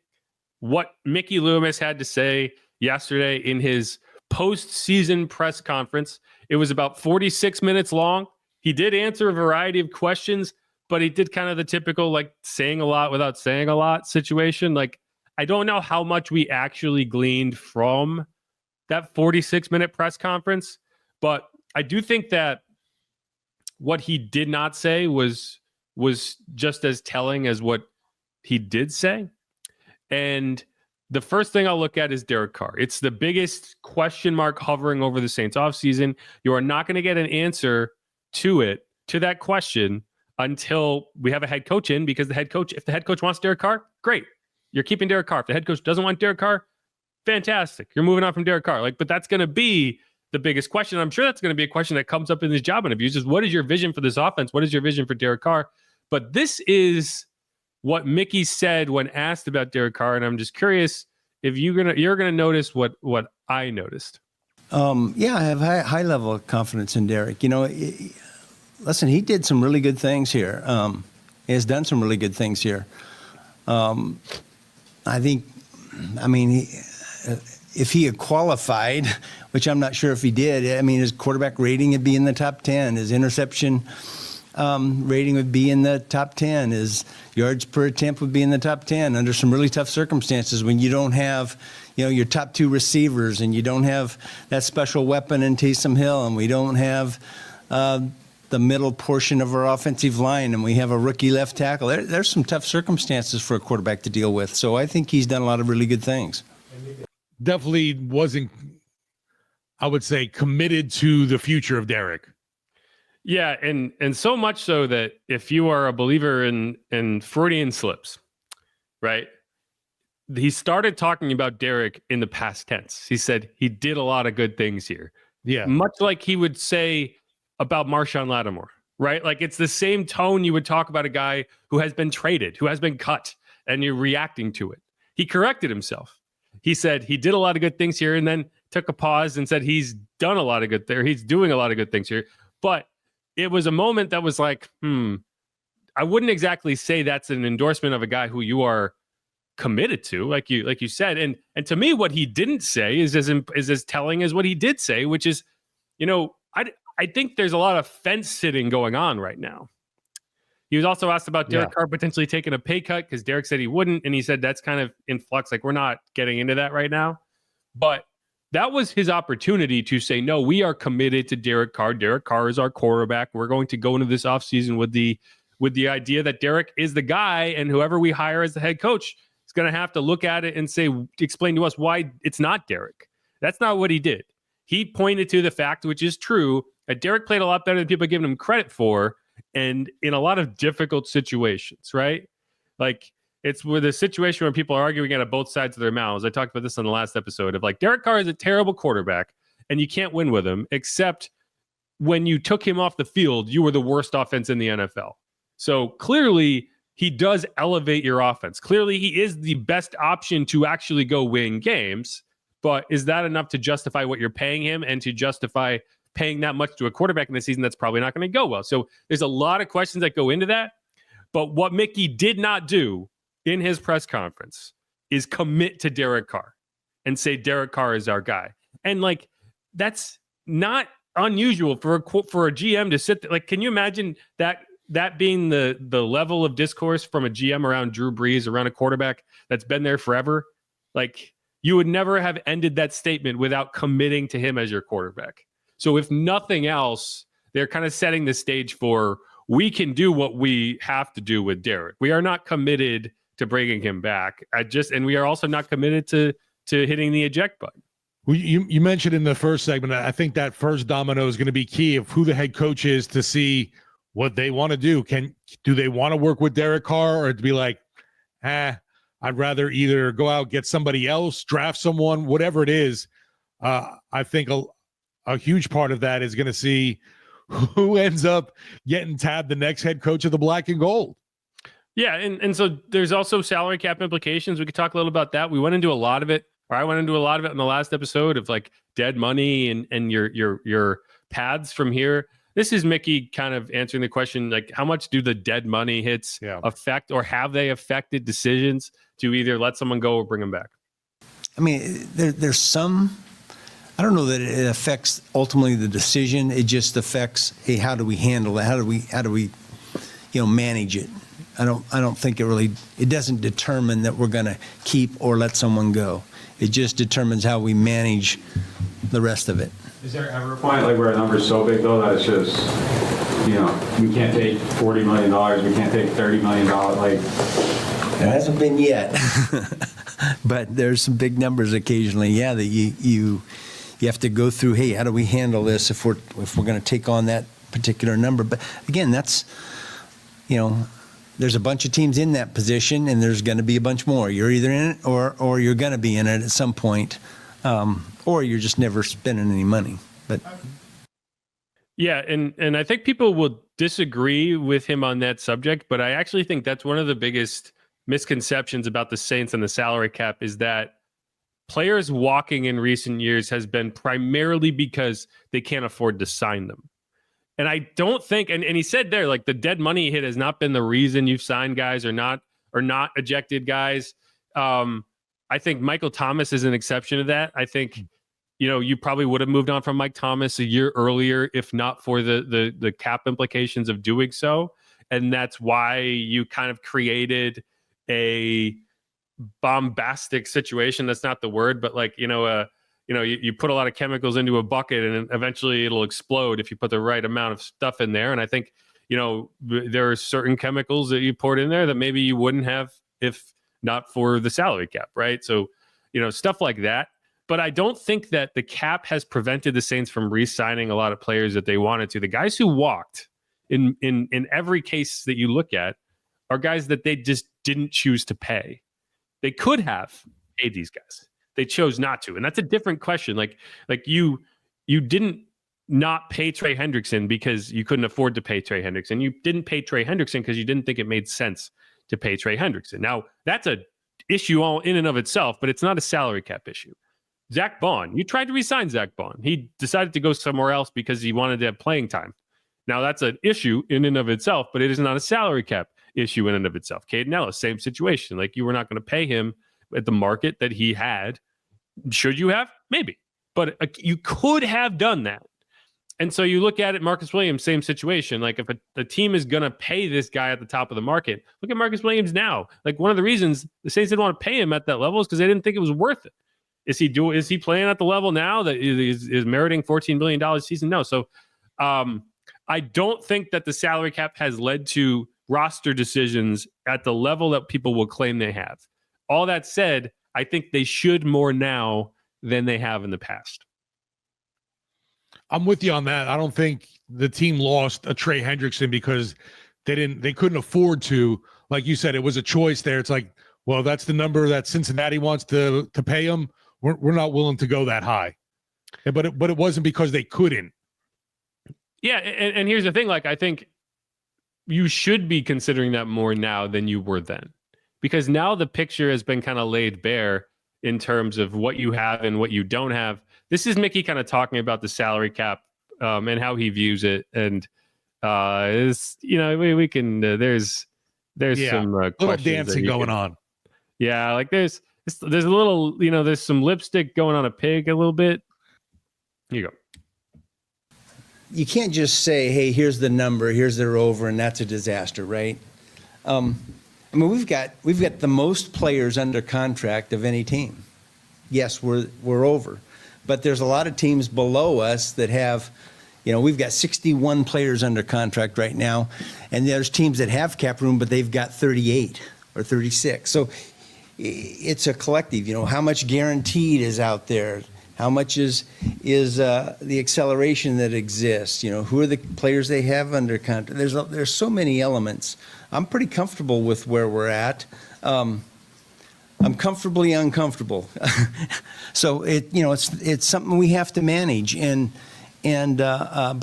what Mickey Loomis had to say yesterday in his post-season press conference. It was about 46 minutes long. He did answer a variety of questions, but he did kind of the typical, like, saying a lot without saying a lot situation. Like, I don't know how much we actually gleaned from that 46-minute press conference, but I do think that what he did not say was just as telling as what he did say. And the first thing I'll look at is Derek Carr. It's the biggest question mark hovering over the Saints offseason. You are not going to get an answer to that question, until we have a head coach in, because if the head coach wants Derek Carr, great. You're keeping Derek Carr. If the head coach doesn't want Derek Carr, fantastic. You're moving on from Derek Carr. But that's going to be the biggest question. I'm sure that's going to be a question that comes up in these job interviews is, what is your vision for this offense? What is your vision for Derek Carr? But this is what Mickey said when asked about Derek Carr. And I'm just curious if you're going to notice what I noticed. Yeah, I have high level of confidence in Derek. Listen, he did some really good things here. He has done some really good things here. If he had qualified, which I'm not sure if he did, his quarterback rating would be in the top 10. His interception rating would be in the top 10. His yards per attempt would be in the top 10 under some really tough circumstances when you don't have, your top two receivers, and you don't have that special weapon in Taysom Hill, and we don't have the middle portion of our offensive line, and we have a rookie left tackle. There's some tough circumstances for a quarterback to deal with. So I think he's done a lot of really good things. Definitely wasn't, I would say, committed to the future of Derek. Yeah, and so much so that if you are a believer in Freudian slips, right? He started talking about Derek in the past tense. He said he did a lot of good things here. Yeah. Much like he would say about Marshawn Lattimore, right? Like it's the same tone you would talk about a guy who has been traded, who has been cut, and you're reacting to it. He corrected himself. he said he did a lot of good things here and then took a pause and said he's done a lot of good there. He's doing a lot of good things here. But it was a moment that was like, I wouldn't exactly say that's an endorsement of a guy who you are committed to, like you said. And to me, what he didn't say is as telling as what he did say, which is, I think there's a lot of fence sitting going on right now. He was also asked about Derek Carr potentially taking a pay cut because Derek said he wouldn't. And he said that's kind of in flux. Like, we're not getting into that right now. But that was his opportunity to say, no, we are committed to Derek Carr. Derek Carr is our quarterback. We're going to go into this offseason with the idea that Derek is the guy, and whoever we hire as the head coach is going to have to look at it and explain to us why it's not Derek. That's not what he did. He pointed to the fact, which is true, that Derek played a lot better than people giving him credit for, and in a lot of difficult situations, right? Like, it's with a situation where people are arguing out of both sides of their mouths. I talked about this on the last episode of like, Derek Carr is a terrible quarterback and you can't win with him, except when you took him off the field, you were the worst offense in the NFL. So clearly he does elevate your offense. Clearly he is the best option to actually go win games, but is that enough to justify what you're paying him and to justify paying that much to a quarterback in the season that's probably not going to go well? So there's a lot of questions that go into that. But what Mickey did not do in his press conference is commit to Derek Carr and say Derek Carr is our guy. And like, that's not unusual for a GM to sit there. Like, can you imagine that being the level of discourse from a GM around Drew Brees, around a quarterback that's been there forever? Like, you would never have ended that statement without committing to him as your quarterback. So if nothing else, they're kind of setting the stage for, we can do what we have to do with Derek. We are not committed to bringing him back. And we are also not committed to hitting the eject button. Well, you mentioned in the first segment, I think that first domino is going to be key of who the head coach is to see what they want to do. Do they want to work with Derek Carr, or to be like, I'd rather either go out, get somebody else, draft someone, whatever it is. I think a huge part of that is going to see who ends up getting tabbed the next head coach of the Black and Gold. Yeah, and so there's also salary cap implications. We could talk a little about that. I went into a lot of it in the last episode of like dead money and your paths from here. This is Mickey kind of answering the question, like, how much do the dead money hits affect, or have they affected decisions to either let someone go or bring them back? I mean, there's some. I don't know that it affects ultimately the decision. It just affects, hey, how do we handle it? How do we manage it? I don't think it doesn't determine that we're going to keep or let someone go. It just determines how we manage the rest of it. Is there ever a point like where a number is so big though that it's just, we can't take $40 million, we can't take $30 million, like? It hasn't been yet, but there's some big numbers occasionally. Yeah, that you have to go through. Hey, how do we handle this if we're going to take on that particular number? But again, that's there's a bunch of teams in that position, and there's going to be a bunch more. You're either in it or you're going to be in it at some point, or you're just never spending any money. But yeah, and I think people will disagree with him on that subject, but I actually think that's one of the biggest misconceptions about the Saints and the salary cap is that players walking in recent years has been primarily because they can't afford to sign them. And I don't think, and he said there, like, the dead money hit has not been the reason you've signed guys or not ejected guys. I think Michael Thomas is an exception to that. I think, you probably would have moved on from Mike Thomas a year earlier, if not for the cap implications of doing so. And that's why you kind of created a bombastic situation. That's not the word, but like, you put a lot of chemicals into a bucket and eventually it'll explode if you put the right amount of stuff in there. And I think, there are certain chemicals that you poured in there that maybe you wouldn't have if not for the salary cap, right? So, stuff like that. But I don't think that the cap has prevented the Saints from re-signing a lot of players that they wanted to. The guys who walked in every case that you look at are guys that they just didn't choose to pay. They could have paid these guys. They chose not to. And that's a different question. Like you didn't not pay Trey Hendrickson because you couldn't afford to pay Trey Hendrickson. You didn't pay Trey Hendrickson because you didn't think it made sense to pay Trey Hendrickson. Now, that's a issue all in and of itself, but it's not a salary cap issue. Zach Bond, you tried to re-sign Zach Bond. He decided to go somewhere else because he wanted to have playing time. Now that's an issue in and of itself, but it is not a salary cap issue in and of itself. Caden Ellis, same situation. Like, you were not going to pay him at the market that he had. Should you have? Maybe. But you could have done that. And so you look at it, Marcus Williams, same situation. Like, if the team is going to pay this guy at the top of the market, look at Marcus Williams now. Like, one of the reasons the Saints didn't want to pay him at that level is because they didn't think it was worth it. Is he playing at the level now that is meriting $14 million a season? No. So I don't think that the salary cap has led to roster decisions at the level that people will claim they have. All that said, I think they should more now than they have in the past. I'm with you on that. I don't think the team lost a Trey Hendrickson because they couldn't afford to. Like you said, it was a choice there. It's like, well, that's the number that Cincinnati wants to pay him. We're not willing to go that high. But it wasn't because they couldn't. Yeah, and here's the thing. Like, I think you should be considering that more now than you were then, because now the picture has been kind of laid bare in terms of what you have and what you don't have. This is Mickey kind of talking about the salary cap and how he views it, and we can there's some little dancing going on. Yeah, like there's a little, there's some lipstick going on a pig a little bit. Here you go. You can't just say, hey, here's the number, here's their over, and that's a disaster, right? We've got the most players under contract of any team. Yes, we're over, but there's a lot of teams below us that have, we've got 61 players under contract right now, and there's teams that have cap room, but they've got 38 or 36. So it's a collective. How much guaranteed is out there? How much is the acceleration that exists? Who are the players they have under contract? There's so many elements. I'm pretty comfortable with where we're at. I'm comfortably uncomfortable. So it's something we have to manage, but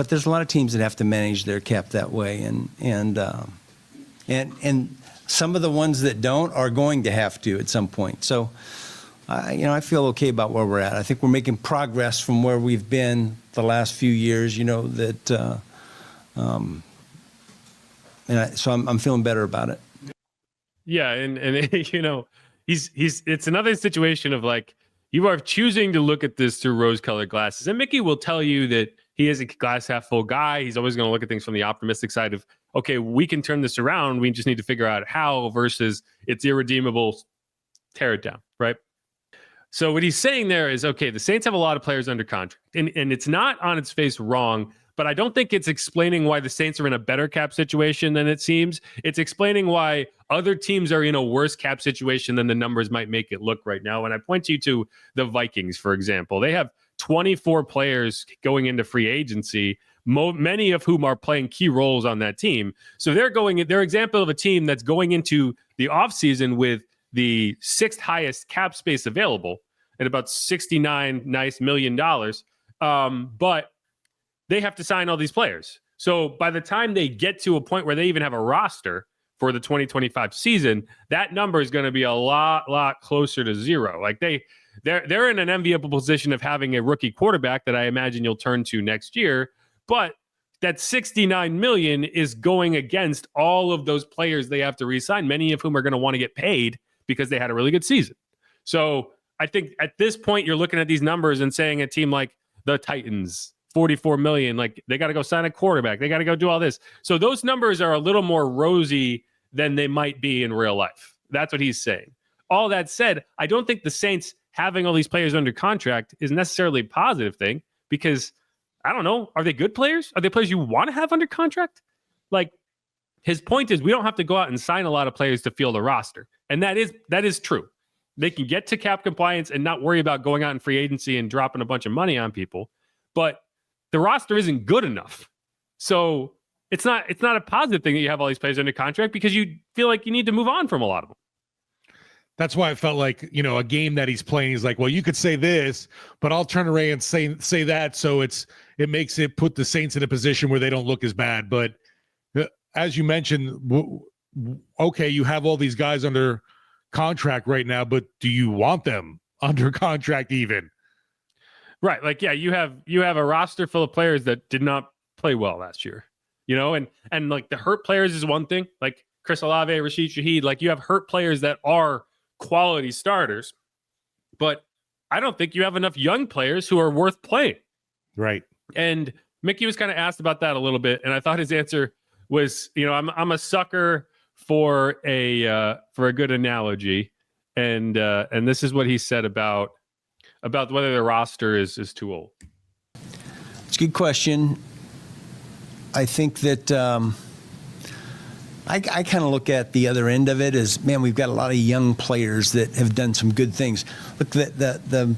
there's a lot of teams that have to manage their cap that way, and some of the ones that don't are going to have to at some point. So. I feel okay about where we're at. I think we're making progress from where we've been the last few years. So I'm feeling better about it. Yeah, and it's another situation of like, you are choosing to look at this through rose-colored glasses, and Mickey will tell you that he is a glass half full guy. He's always going to look at things from the optimistic side of, okay, we can turn this around. We just need to figure out how versus it's irredeemable. Tear it down, right? So what he's saying there is, okay, the Saints have a lot of players under contract, and it's not on its face wrong, but I don't think it's explaining why the Saints are in a better cap situation than it seems. It's explaining why other teams are in a worse cap situation than the numbers might make it look right now. And I point you to the Vikings, for example. They have 24 players going into free agency, many of whom are playing key roles on that team. So they're example of a team that's going into the offseason with the sixth highest cap space available at about $69 million. But they have to sign all these players. So by the time they get to a point where they even have a roster for the 2025 season, that number is going to be a lot closer to zero. Like they're in an enviable position of having a rookie quarterback that I imagine you'll turn to next year. But that $69 million is going against all of those players they have to re-sign, many of whom are going to want to get paid because they had a really good season. So I think at this point, you're looking at these numbers and saying a team like the Titans, $44 million, like they got to go sign a quarterback. They got to go do all this. So those numbers are a little more rosy than they might be in real life. That's what he's saying. All that said, I don't think the Saints having all these players under contract is necessarily a positive thing, because I don't know, are they good players? Are they players you want to have under contract? Like, his point is we don't have to go out and sign a lot of players to field a roster. And that is true. They can get to cap compliance and not worry about going out in free agency and dropping a bunch of money on people. But the roster isn't good enough. So it's not a positive thing that you have all these players under contract, because you feel like you need to move on from a lot of them. That's why I felt like, a game that he's playing, he's like, well, you could say this, but I'll turn around and say that. So it makes it put the Saints in a position where they don't look as bad. But as you mentioned, okay, you have all these guys under contract right now, but do you want them under contract even? Right. Like, yeah, you have a roster full of players that did not play well last year, and like the hurt players is one thing, like Chris Olave, Rashid Shaheed, like you have hurt players that are quality starters, but I don't think you have enough young players who are worth playing. Right. And Mickey was kind of asked about that a little bit, and I thought his answer was, I'm a sucker for a good analogy, and this is what he said about whether the roster is too old. It's a good question. I think that I kind of look at the other end of it as, man, we've got a lot of young players that have done some good things. Look, the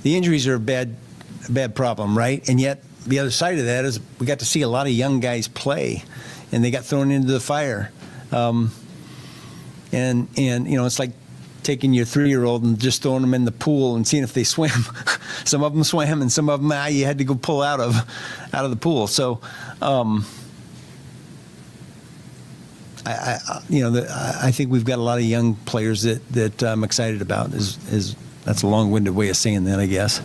injuries are a bad problem, right? And yet the other side of that is we got to see a lot of young guys play, and they got thrown into the fire. And it's like taking your 3-year-old and just throwing them in the pool and seeing if they swim. Some of them swam, and some of them you had to go pull out of the pool. So, I think we've got a lot of young players that I'm excited about. That's a long-winded way of saying that, I guess.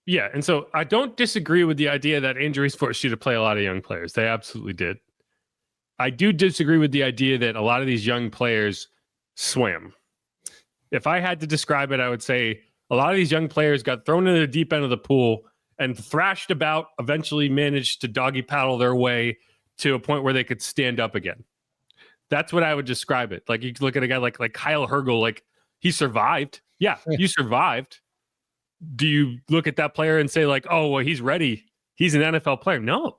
Yeah, and so I don't disagree with the idea that injuries forced you to play a lot of young players. They absolutely did. I do disagree with the idea that a lot of these young players swam. If I had to describe it, I would say a lot of these young players got thrown into the deep end of the pool and thrashed about, eventually managed to doggy paddle their way to a point where they could stand up again. That's what I would describe it. Like, you look at a guy like Kyle Hergel, like, he survived. Yeah, you survived. Do you look at that player and say, like, oh, well, he's ready, he's an NFL player? No.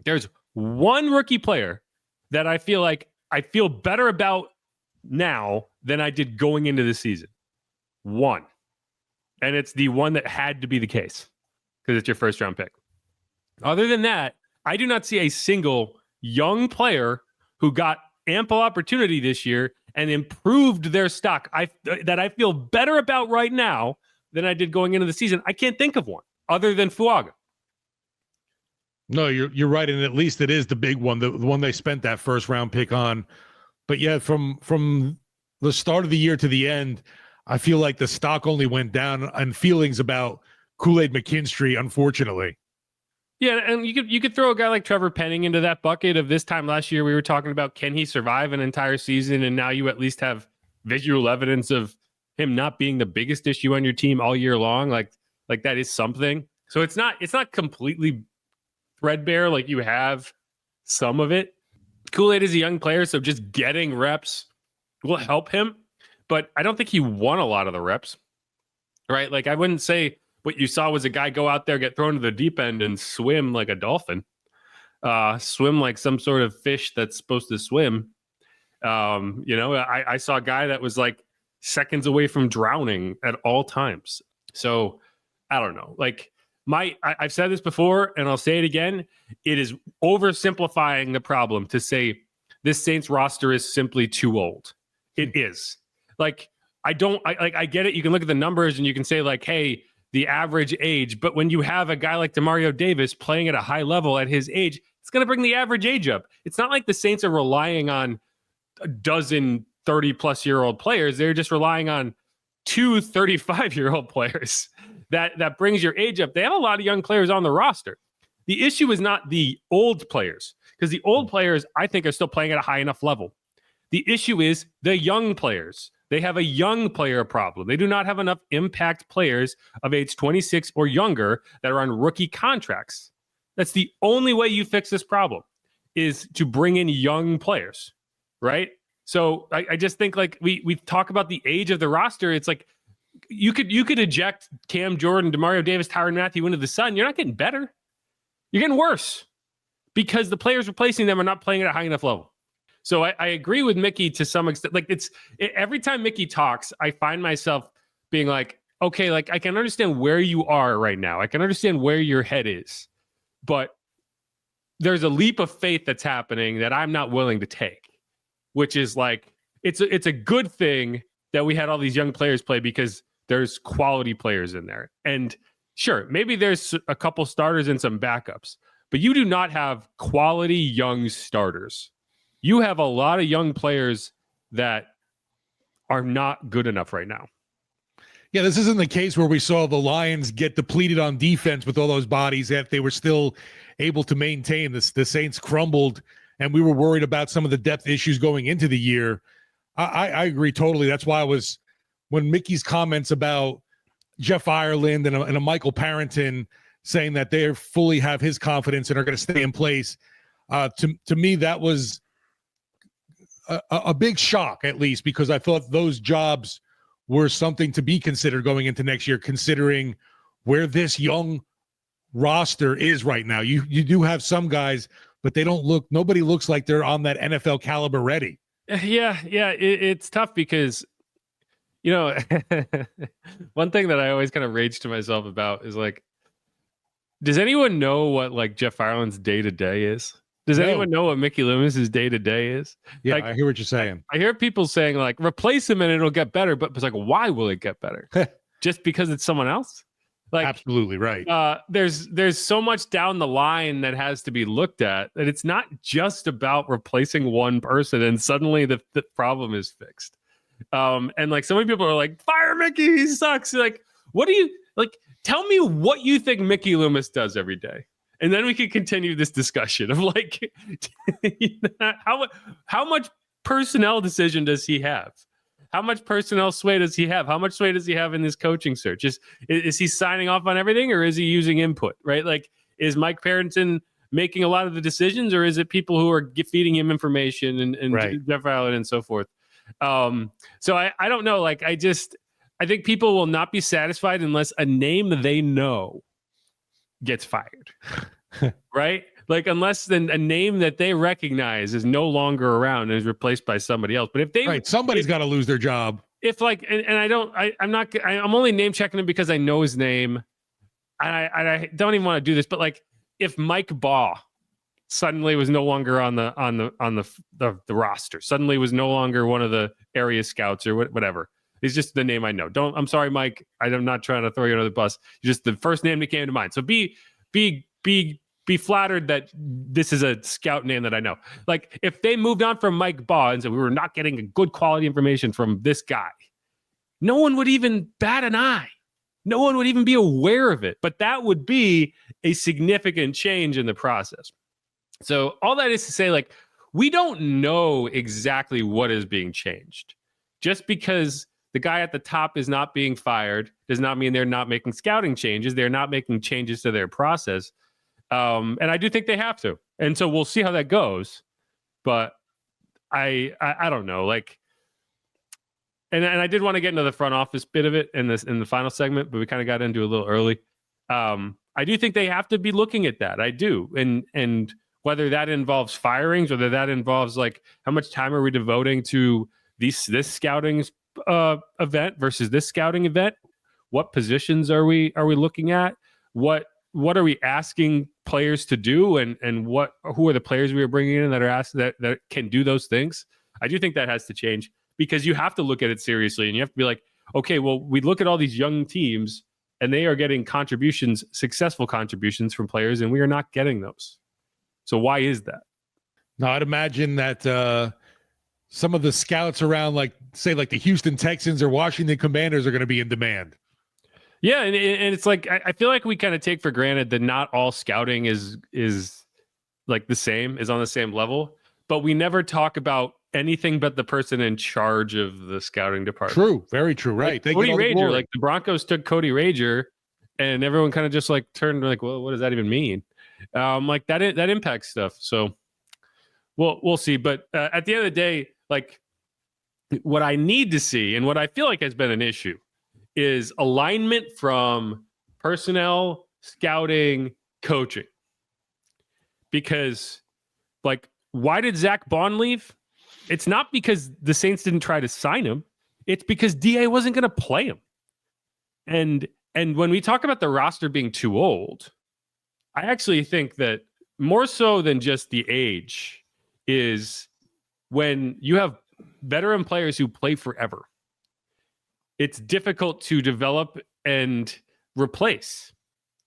There's one rookie player that I feel better about now than I did going into the season. One. And it's the one that had to be the case because it's your first round pick. Other than that, I do not see a single young player who got ample opportunity this year and improved their stock that I feel better about right now than I did going into the season. I can't think of one other than Fuaga. No, you're right, and at least it is the big one, the one they spent that first round pick on. But yeah, from the start of the year to the end, I feel like the stock only went down, and feelings about Kool-Aid McKinstry, unfortunately. Yeah, and you could throw a guy like Trevor Penning into that bucket of this time last year. We were talking about, can he survive an entire season? And now you at least have visual evidence of him not being the biggest issue on your team all year long. Like that is something. So it's not completely threadbare. Like, you have some of it. Kool-Aid is a young player, so just getting reps will help him. But I don't think he won a lot of the reps, right? Like, I wouldn't say what you saw was a guy go out there, get thrown to the deep end, and swim like a dolphin, swim like some sort of fish that's supposed to swim. I saw a guy that was like seconds away from drowning at all times. So I don't know. Like, I've said this before, and I'll say it again. It is oversimplifying the problem to say this Saints roster is simply too old. It is. Like, I get it. You can look at the numbers and you can say, like, hey, the average age. But when you have a guy like Demario Davis playing at a high level at his age, it's going to bring the average age up. It's not like the Saints are relying on a dozen 30-plus-year-old players. They're just relying on 2 35-year-old players. That brings your age up. They have a lot of young players on the roster. The issue is not the old players, because the old players, I think, are still playing at a high enough level. The issue is the young players. They have a young player problem. They do not have enough impact players of age 26 or younger that are on rookie contracts. That's the only way you fix this problem, is to bring in young players, right? So I just think, like, we talk about the age of the roster. It's like, you could eject Cam Jordan, Demario Davis, Tyrann Mathieu into the sun. You're not getting better. You're getting worse, because the players replacing them are not playing at a high enough level. So I agree with Mickey to some extent. Like, every time Mickey talks, I find myself being like, okay, like, I can understand where you are right now. I can understand where your head is, but there's a leap of faith that's happening that I'm not willing to take, which is like, it's a good thing that we had all these young players play, because there's quality players in there. And sure, maybe there's a couple starters and some backups, but you do not have quality young starters. You have a lot of young players that are not good enough right now. Yeah, this isn't the case where we saw the Lions get depleted on defense with all those bodies that they were still able to maintain. The Saints crumbled, and we were worried about some of the depth issues going into the year. I agree totally. That's why when Mickey's comments about Jeff Ireland and a Michael Parrington saying that they fully have his confidence and are going to stay in place, to me, that was a big shock, at least, because I thought those jobs were something to be considered going into next year, considering where this young roster is right now. You do have some guys, but nobody looks like they're on that NFL caliber ready. Yeah. It's tough because, one thing that I always kind of rage to myself about is like, does anyone know what like Jeff Ireland's day-to-day is? Does anyone know what Mickey Loomis's day-to-day is? Yeah, like, I hear what you're saying. I hear people saying like, replace him and it'll get better, but it's like, why will it get better? Just because it's someone else? Like, absolutely right. There's so much down the line that has to be looked at that it's not just about replacing one person and suddenly the problem is fixed. And like so many people are like, fire Mickey, he sucks. Like, what do you like? Tell me what you think Mickey Loomis does every day. And then we can continue this discussion of like, how much personnel decision does he have? How much personnel sway does he have? How much sway does he have in this coaching search? Is he signing off on everything, or is he using input, right? Like, is Mike Parrington making a lot of the decisions, or is it people who are feeding him information and right. Jeff Ireland and so forth? So I don't know. Like, I think people will not be satisfied unless a name they know gets fired, right? Like, unless then a name that they recognize is no longer around and is replaced by somebody else. But if somebody's got to lose their job. If like, I'm only name checking him because I know his name, and I don't even want to do this. But like, if Mike Baugh suddenly was no longer on the roster, suddenly was no longer one of the area scouts or whatever. It's just the name I know. I'm sorry, Mike. I'm not trying to throw you under the bus. Just the first name that came to mind. So be flattered that this is a scout name that I know. Like, if they moved on from Mike Baugh and said we were not getting a good quality information from this guy, no one would even bat an eye. No one would even be aware of it. But that would be a significant change in the process. So all that is to say, like, we don't know exactly what is being changed. Just because the guy at the top is not being fired does not mean they're not making scouting changes. They're not making changes to their process. And I do think they have to. And so we'll see how that goes. But I don't know. Like, and I did want to get into the front office bit of it in the final segment, but we kind of got into it a little early. I do think they have to be looking at that. I do. And whether that involves firings, whether that involves like how much time are we devoting to this scouting event versus this scouting event? What positions are we looking at? What are we asking players to do, and who are the players we are bringing in that are asked that can do those things? I do think that has to change, because you have to look at it seriously, and you have to be like, okay, well, we look at all these young teams and they are getting successful contributions from players, and we are not getting those. So why is that? Now, I'd imagine that some of the scouts around, like the Houston Texans or Washington Commanders, are going to be in demand. Yeah, and it's like I feel like we kind of take for granted that not all scouting is like the same, is on the same level, but we never talk about anything but the person in charge of the scouting department. True, very true, right? Like Cody Rager, like the Broncos took Cody Rager, and everyone kind of just like turned like, well, what does that even mean? Like that impacts stuff. So we'll see. But at the end of the day, like, what I need to see, and what I feel like has been an issue, is alignment from personnel, scouting, coaching. Because, like, why did Zach Bond leave? It's not because the Saints didn't try to sign him. It's because DA wasn't going to play him. And when we talk about the roster being too old, I actually think that more so than just the age is when you have veteran players who play forever, it's difficult to develop and replace,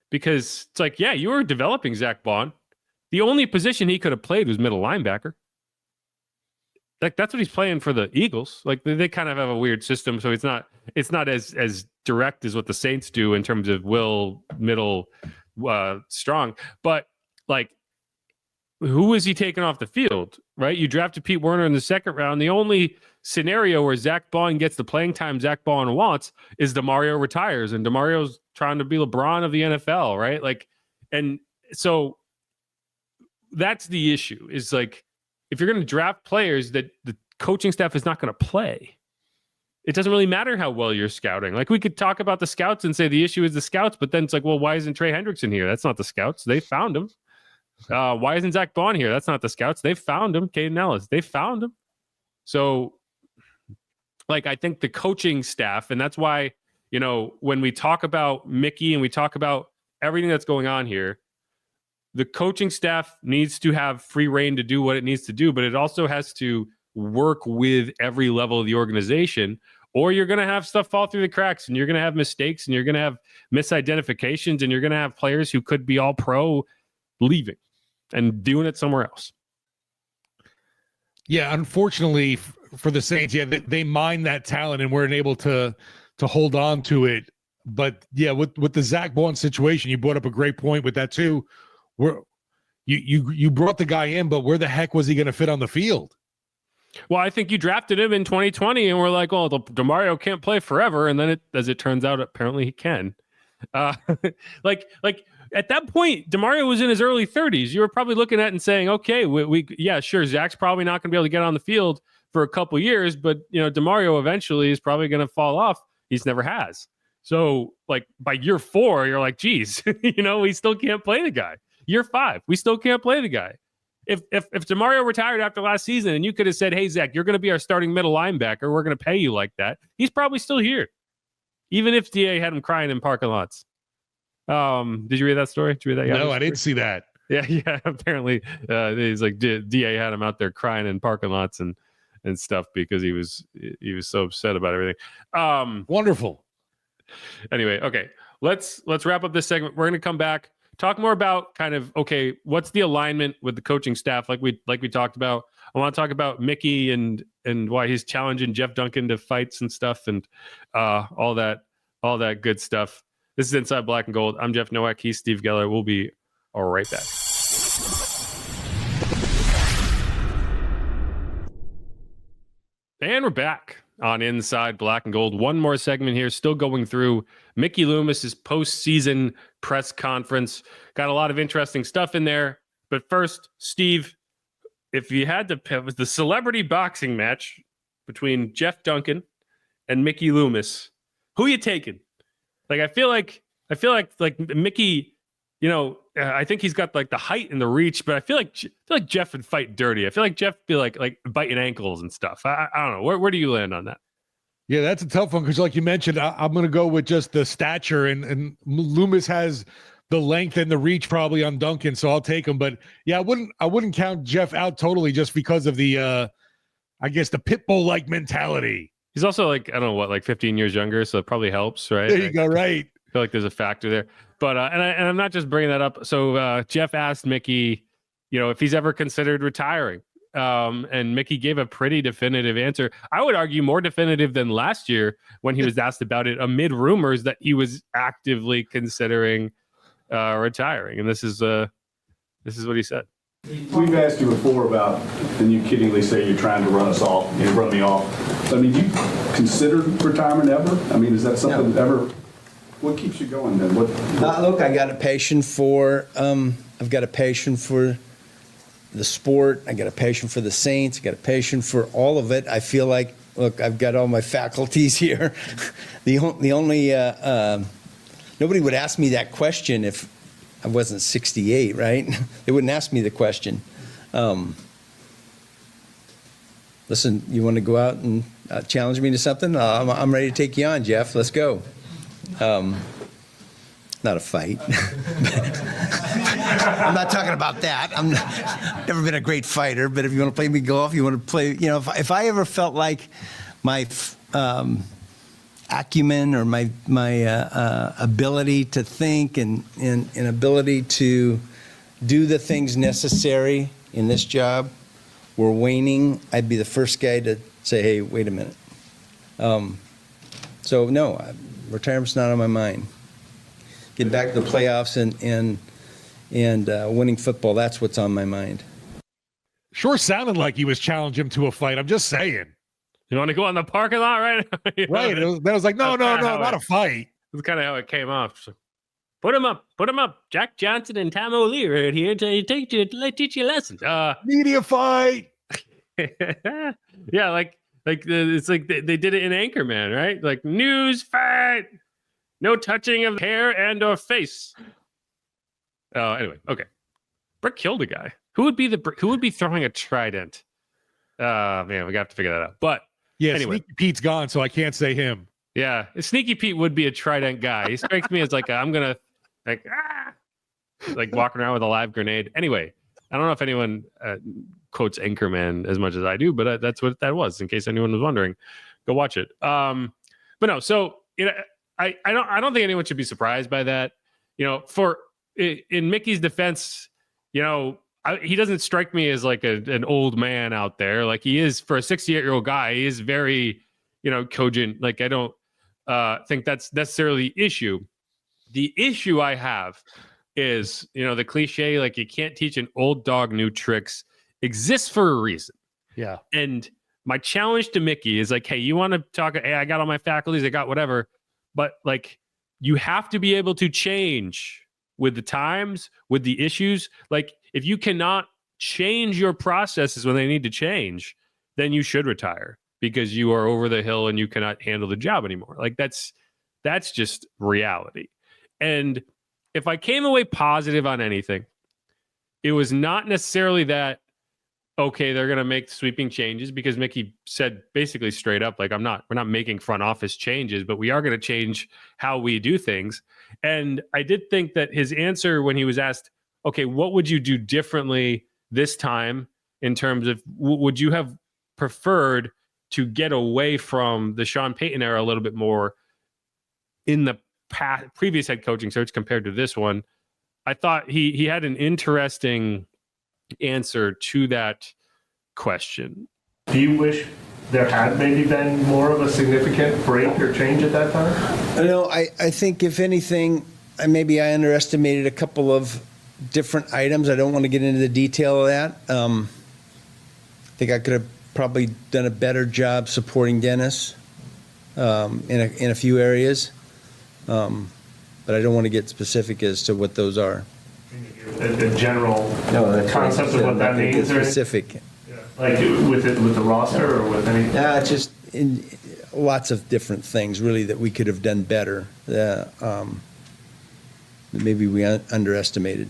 because it's like, yeah, you were developing Zach Bond. The only position he could have played was middle linebacker. Like that's what he's playing for the Eagles. Like they kind of have a weird system, so it's not as direct as what the Saints do in terms of will, middle, strong. But like, who is he taking off the field? Right? You drafted Pete Werner in the second round. The only scenario where Zach Bond gets the playing time Zach Bond wants is DeMario retires, and DeMario's trying to be LeBron of the NFL, right? Like, and so that's the issue. Is like, if you're going to draft players that the coaching staff is not going to play, it doesn't really matter how well you're scouting. Like, we could talk about the scouts and say the issue is the scouts, but then it's like, well, why isn't Trey Hendrickson here? That's not the scouts. They found him. Why isn't Zach Bond here? That's not the scouts. They found him. Caden Ellis. They found him. So, like, I think the coaching staff, and that's why, you know, when we talk about Mickey and we talk about everything that's going on here, the coaching staff needs to have free reign to do what it needs to do, but it also has to work with every level of the organization, or you're going to have stuff fall through the cracks, and you're going to have mistakes, and you're going to have misidentifications, and you're going to have players who could be all pro leaving and doing it somewhere else. Yeah, unfortunately for the Saints, yeah, they mine that talent and weren't able to hold on to it. But yeah, with the Zach Bond situation, you brought up a great point with that too. Where you brought the guy in, but where the heck was he going to fit on the field? Well, I think you drafted him in 2020, and we're like, "Oh, DeMario can't play forever," and then as it turns out, apparently he can. Like at that point, DeMario was in his early 30s. You were probably looking at it and saying, "Okay, we yeah, sure, Zach's probably not going to be able to get on the field for a couple years, but you know, DeMario eventually is probably going to fall off. He's never has." So, like by year 4, you're like, "Geez, you know, we still can't play the guy." Year 5, we still can't play the guy. If DeMario retired after last season and you could have said, "Hey, Zach, you're going to be our starting middle linebacker. We're going to pay you like that," he's probably still here, even if DA had him crying in parking lots. Did you read that story? Did you read that? No, I didn't see that. Yeah. Apparently, he's like DA had him out there crying in parking lots and stuff because he was so upset about everything. Wonderful. Anyway, okay, let's wrap up this segment. We're going to come back, talk more about kind of, okay, what's the alignment with the coaching staff, like we talked about. I want to talk about Mickey and why he's challenging Jeff Duncan to fights and stuff, and all that good stuff. This is Inside Black and Gold. I'm Jeff Nowak. He's Steve Geller. We'll be right back. And we're back on Inside Black and Gold. One more segment here, still going through Mickey Loomis's postseason press conference. Got a lot of interesting stuff in there. But first, Steve, if you had to pick the celebrity boxing match between Jeff Duncan and Mickey Loomis, who you taking? Like, I feel like Mickey, you know, I think he's got like the height and the reach, but I feel like Jeff would fight dirty. I feel like Jeff would be like biting ankles and stuff. I don't know. Where do you land on that? Yeah, that's a tough one because, like you mentioned, I'm going to go with just the stature, and Loomis has the length and the reach probably on Duncan, so I'll take him. But yeah, I wouldn't count Jeff out totally just because of the, I guess, the pit bull like mentality. He's also like, I don't know what, like 15 years younger, so it probably helps, right? There you go, right? I feel like there's a factor there. But and I'm not just bringing that up. So Jeff asked Mickey, you know, if he's ever considered retiring. And Mickey gave a pretty definitive answer. I would argue more definitive than last year when he was asked about it amid rumors that he was actively considering retiring. And this is what he said. We've asked you before about, and you kiddingly say you're trying to run us off, run me off. I mean, you considered retirement ever? I mean, is that something ever? What keeps you going then? Look, I got a passion for. I've got a passion for the sport. I got a passion for the Saints. I got a passion for all of it. I feel like, look, I've got all my faculties here. The only nobody would ask me that question if I wasn't 68, right? They wouldn't ask me the question. Listen, you want to go out and challenge me to something? I'm ready to take you on, Jeff. Let's go. Not a fight. I'm not talking about that. I'm never been a great fighter, but if you want to play me golf, you want to play, you know, if I ever felt like my acumen or my ability to think and ability to do the things necessary in this job were waning, I'd be the first guy to say, hey, wait a minute. So no, retirement's not on my mind. Getting back to the playoffs and winning football, that's what's on my mind. Sure sounded like he was challenging him to a fight. I'm just saying. You want to go on the parking lot, right? Right. That was like, no, not a fight. That's kind of how it came off. So, put him up. Jack Johnson and Tom O'Leary right here to teach you lessons. Media fight. Yeah, it's like they did it in Anchorman, right? Like news fight, no touching of hair and or face. Anyway, okay. Brick killed a guy. Who would be throwing a trident? Man, we got to figure that out. But yeah, anyway, Sneaky Pete's gone, so I can't say him. Yeah, Sneaky Pete would be a trident guy. He strikes me as like I'm gonna like walking around with a live grenade. Anyway, I don't know if anyone quotes Anchorman as much as I do, but that's what that was. In case anyone was wondering, go watch it. But no, so I don't think anyone should be surprised by that. In Mickey's defense, he doesn't strike me as like an old man out there. Like he is for a 68-year-old guy. He is very, cogent. Like I don't think that's necessarily the issue. The issue I have is, the cliche, like you can't teach an old dog new tricks exists for a reason. Yeah. And my challenge to Mickey is like, hey, you want to talk? Hey, I got all my faculties, I got whatever, but like you have to be able to change with the times, with the issues. Like if you cannot change your processes when they need to change, then you should retire because you are over the hill and you cannot handle the job anymore. Like that's just reality. And if I came away positive on anything, it was not necessarily that, okay, they're going to make sweeping changes, because Mickey said basically straight up, like, we're not making front office changes, but we are going to change how we do things. And I did think that his answer when he was asked, okay, what would you do differently this time in terms of, would you have preferred to get away from the Sean Payton era a little bit more in the previous head coaching search compared to this one? I thought he had an interesting answer to that question. Do you wish there had maybe been more of a significant break or change at that time? No, I think if anything, maybe I underestimated a couple of different items. I don't want to get into the detail of that. I think I could have probably done a better job supporting Dennis in a few areas. But I don't want to get specific as to what those are. The general concept of what that means? Specific. Like with the roster or with any? Just in lots of different things, really, that we could have done better. Maybe we underestimated.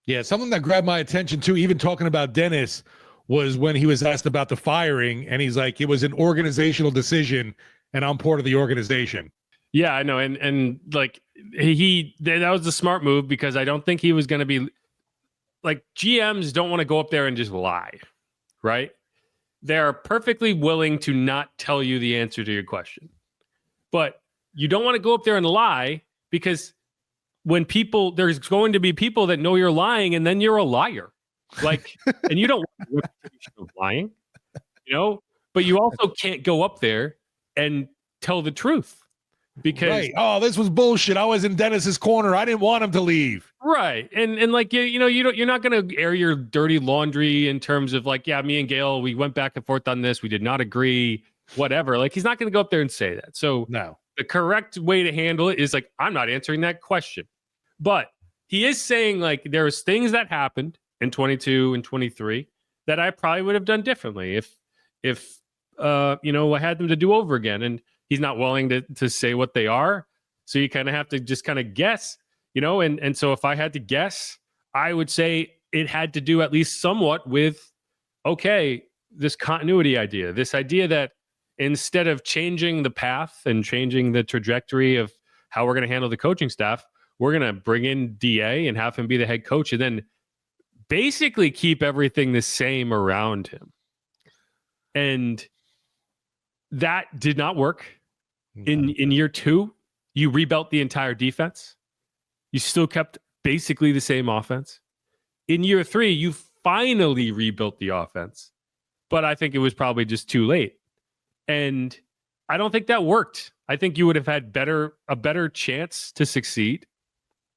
Yeah, something that grabbed my attention too, even talking about Dennis, was when he was asked about the firing, and he's like, it was an organizational decision, and I'm part of the organization. Yeah, I know. And like that was the smart move, because I don't think he was going to be like, GMs don't want to go up there and just lie, right? They're perfectly willing to not tell you the answer to your question. But you don't want to go up there and lie, because there's going to be people that know you're lying, and then you're a liar. Like, and you don't want the reputation of lying, but you also can't go up there and tell the truth. Because right. Oh, this was bullshit. I was in Dennis's corner. I didn't want him to leave. Right. And like, you're not going to air your dirty laundry in terms of like, yeah, me and Gail, we went back and forth on this. We did not agree, whatever. Like, he's not going to go up there and say that. So no, the correct way to handle it is like, I'm not answering that question. But he is saying like, there was things that happened in 22 and 23 that I probably would have done differently if I had them to do over again. And he's not willing to say what they are. So you kind of have to just kind of guess, and so if I had to guess, I would say it had to do at least somewhat with, okay, this continuity idea, this idea that instead of changing the path and changing the trajectory of how we're going to handle the coaching staff, we're going to bring in DA and have him be the head coach and then basically keep everything the same around him. And that did not work. In year 2, you rebuilt the entire defense. You still kept basically the same offense. In year 3, you finally rebuilt the offense, but I think it was probably just too late. And I don't think that worked. I think you would have had a better chance to succeed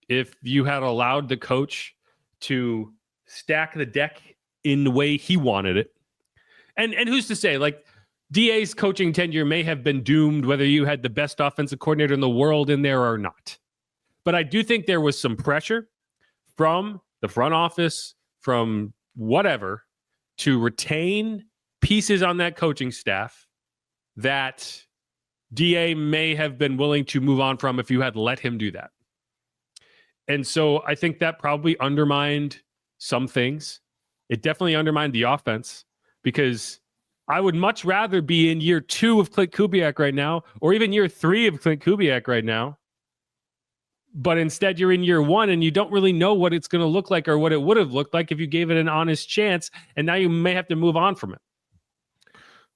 if you had allowed the coach to stack the deck in the way he wanted it. And who's to say, like, DA's coaching tenure may have been doomed whether you had the best offensive coordinator in the world in there or not. But I do think there was some pressure from the front office, from whatever, to retain pieces on that coaching staff that DA may have been willing to move on from if you had let him do that. And so I think that probably undermined some things. It definitely undermined the offense, because I would much rather be in year 2 of Clint Kubiak right now, or even year 3 of Clint Kubiak right now. But instead you're in year 1 and you don't really know what it's going to look like or what it would have looked like if you gave it an honest chance. And now you may have to move on from it.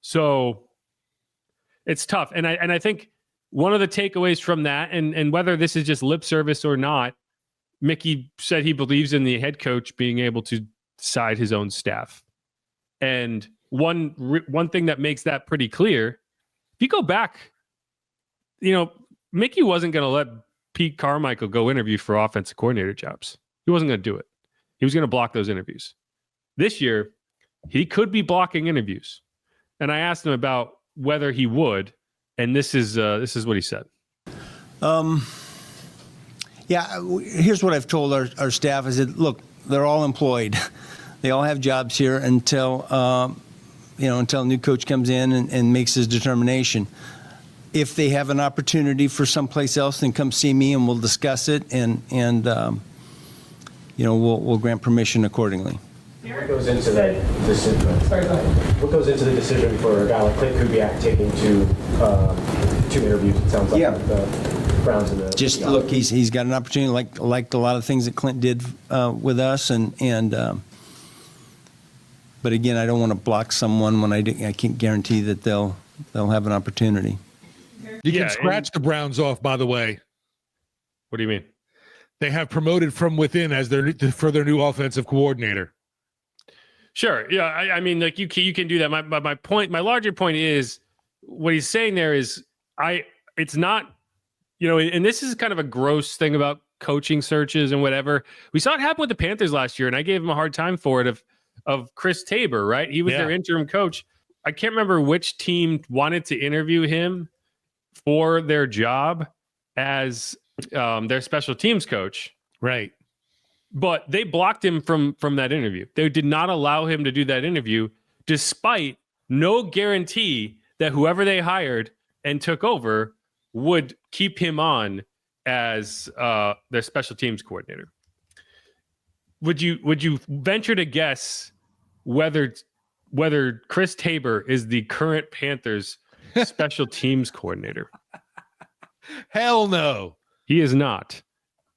So it's tough. And I think one of the takeaways from that, and whether this is just lip service or not, Mickey said he believes in the head coach being able to decide his own staff. And one thing that makes that pretty clear, if you go back, Mickey wasn't going to let Pete Carmichael go interview for offensive coordinator jobs. He wasn't going to do it. He was going to block those interviews. This year, he could be blocking interviews. And I asked him about whether he would, and this is what he said. Here's what I've told our staff. I said, look, they're all employed. They all have jobs here until a new coach comes in and makes his determination. If they have an opportunity for someplace else, then come see me and we'll discuss it and we'll grant permission accordingly. What goes into the decision? Sorry, go ahead. What goes into the decision for a guy like Clint Kubiak taking two interviews? It sounds like the Browns and the just look. He's got an opportunity, like a lot of things that Clint did with us, but again, I don't want to block someone when I can't guarantee that they'll have an opportunity. You can scratch the Browns off, by the way. What do you mean? They have promoted from within as their new offensive coordinator. Sure. Yeah. I mean, like you can do that. My larger point is what he's saying there is it's not, and this is kind of a gross thing about coaching searches and whatever. We saw it happen with the Panthers last year, and I gave him a hard time for it of Chris Tabor, right? He was their interim coach. I can't remember which team wanted to interview him for their job as their special teams coach. Right. But they blocked him from that interview. They did not allow him to do that interview, despite no guarantee that whoever they hired and took over would keep him on as their special teams coordinator. Would you venture to guess whether Chris Tabor is the current Panthers special teams coordinator? Hell no. He is not.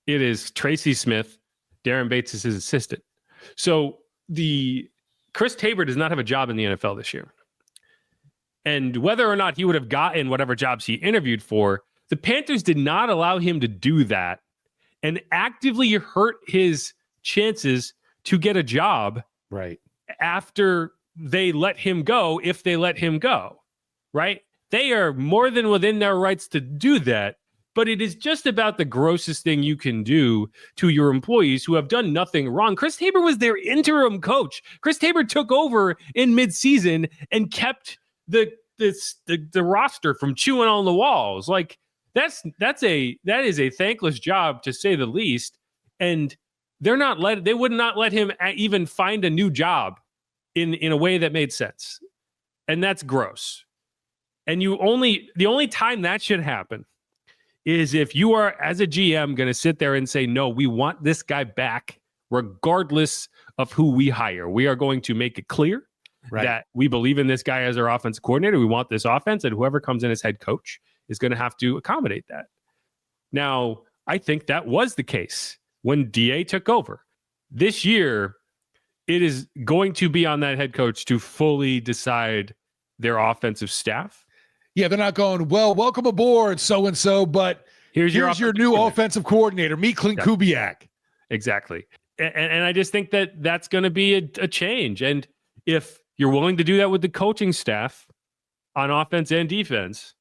It is Tracy Smith. Darren Bates is his assistant. So Chris Tabor does not have a job in the NFL this year. And whether or not he would have gotten whatever jobs he interviewed for, the Panthers did not allow him to do that and actively hurt his chances to get a job right after they let him go, if they let him go, right? They are more than within their rights to do that. But it is just about the grossest thing you can do to your employees who have done nothing wrong. Chris Tabor was their interim coach. Chris Tabor took over in midseason and kept the roster from chewing on the walls. Like that is a thankless job, to say the least. And they would not let him even find a new job in a way that made sense. And that's gross. And the only time that should happen is if you are, as a GM, going to sit there and say, no, we want this guy back regardless of who we hire. We are going to make it clear that we believe in this guy as our offensive coordinator. We want this offense, and whoever comes in as head coach is going to have to accommodate that. Now, I think that was the case when DA took over. This year, it is going to be on that head coach to fully decide their offensive staff. Yeah, they're not going, well, welcome aboard, so-and-so, but here's your new offensive coordinator. Meet Clint Kubiak. Exactly. and I just think that that's going to be a change. And if you're willing to do that with the coaching staff on offense and defense,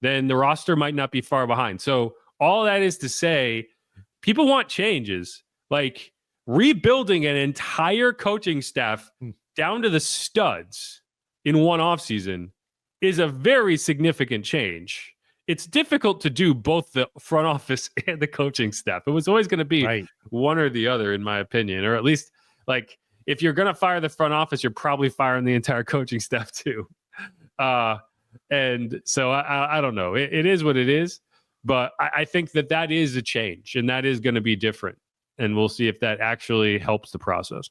then the roster might not be far behind. So all that is to say, people want changes. Like rebuilding an entire coaching staff down to the studs in one offseason is a very significant change. It's difficult to do both the front office and the coaching staff. It was always going to be one or the other, in my opinion, or at least like if you're going to fire the front office, you're probably firing the entire coaching staff too. And so I don't know. It is what it is, but I think that is a change and that is going to be different. And we'll see if that actually helps the process.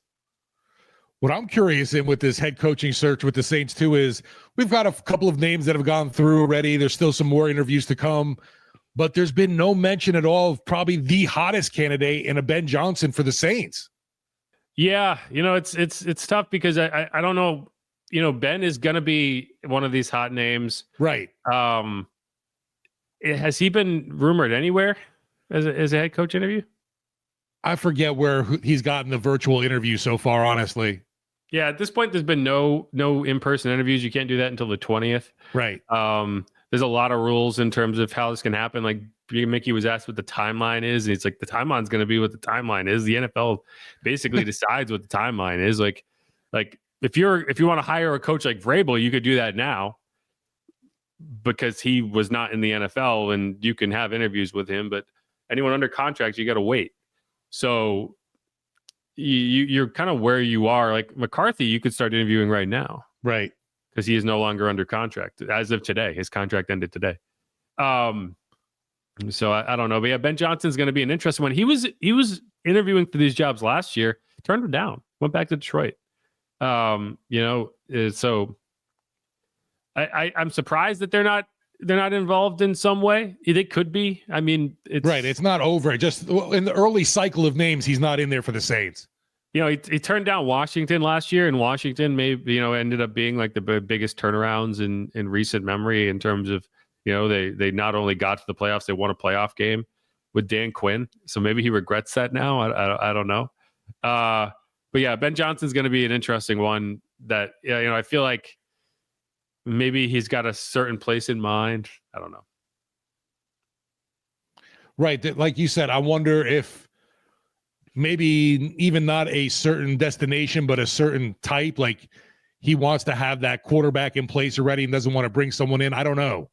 What I'm curious in with this head coaching search with the Saints too is we've got a couple of names that have gone through already. There's still some more interviews to come, but there's been no mention at all of probably the hottest candidate in a Ben Johnson for the Saints. Yeah, it's tough because I don't know. Ben is going to be one of these hot names, right? Has he been rumored anywhere as a head coach interview? I forget where he's gotten the virtual interview so far, honestly. Yeah, at this point, there's been no in-person interviews. You can't do that until the 20th. Right. There's a lot of rules in terms of how this can happen. Like Mickey was asked what the timeline is. And it's like the timeline's going to be what the timeline is. The NFL basically decides what the timeline is. Like if you want to hire a coach like Vrabel, you could do that now because he was not in the NFL and you can have interviews with him. But anyone under contract, you got to wait. So you're kind of where you are. Like McCarthy, you could start interviewing right now. Right. Because he is no longer under contract as of today. His contract ended today. So I don't know. But yeah, Ben Johnson's going to be an interesting one. He was interviewing for these jobs last year, turned them down, went back to Detroit. So I'm surprised that they're not involved in some way. They could be. I mean, it's right. It's not over. Just in the early cycle of names, he's not in there for the Saints. He turned down Washington last year, and Washington ended up being like the biggest turnarounds in recent memory in terms of, they not only got to the playoffs, they won a playoff game with Dan Quinn. So maybe he regrets that now. I don't know. But yeah, Ben Johnson's going to be an interesting one that, I feel like maybe he's got a certain place in mind. I don't know. Right. Like you said, I wonder if maybe even not a certain destination, but a certain type, like he wants to have that quarterback in place already and doesn't want to bring someone in. I don't know.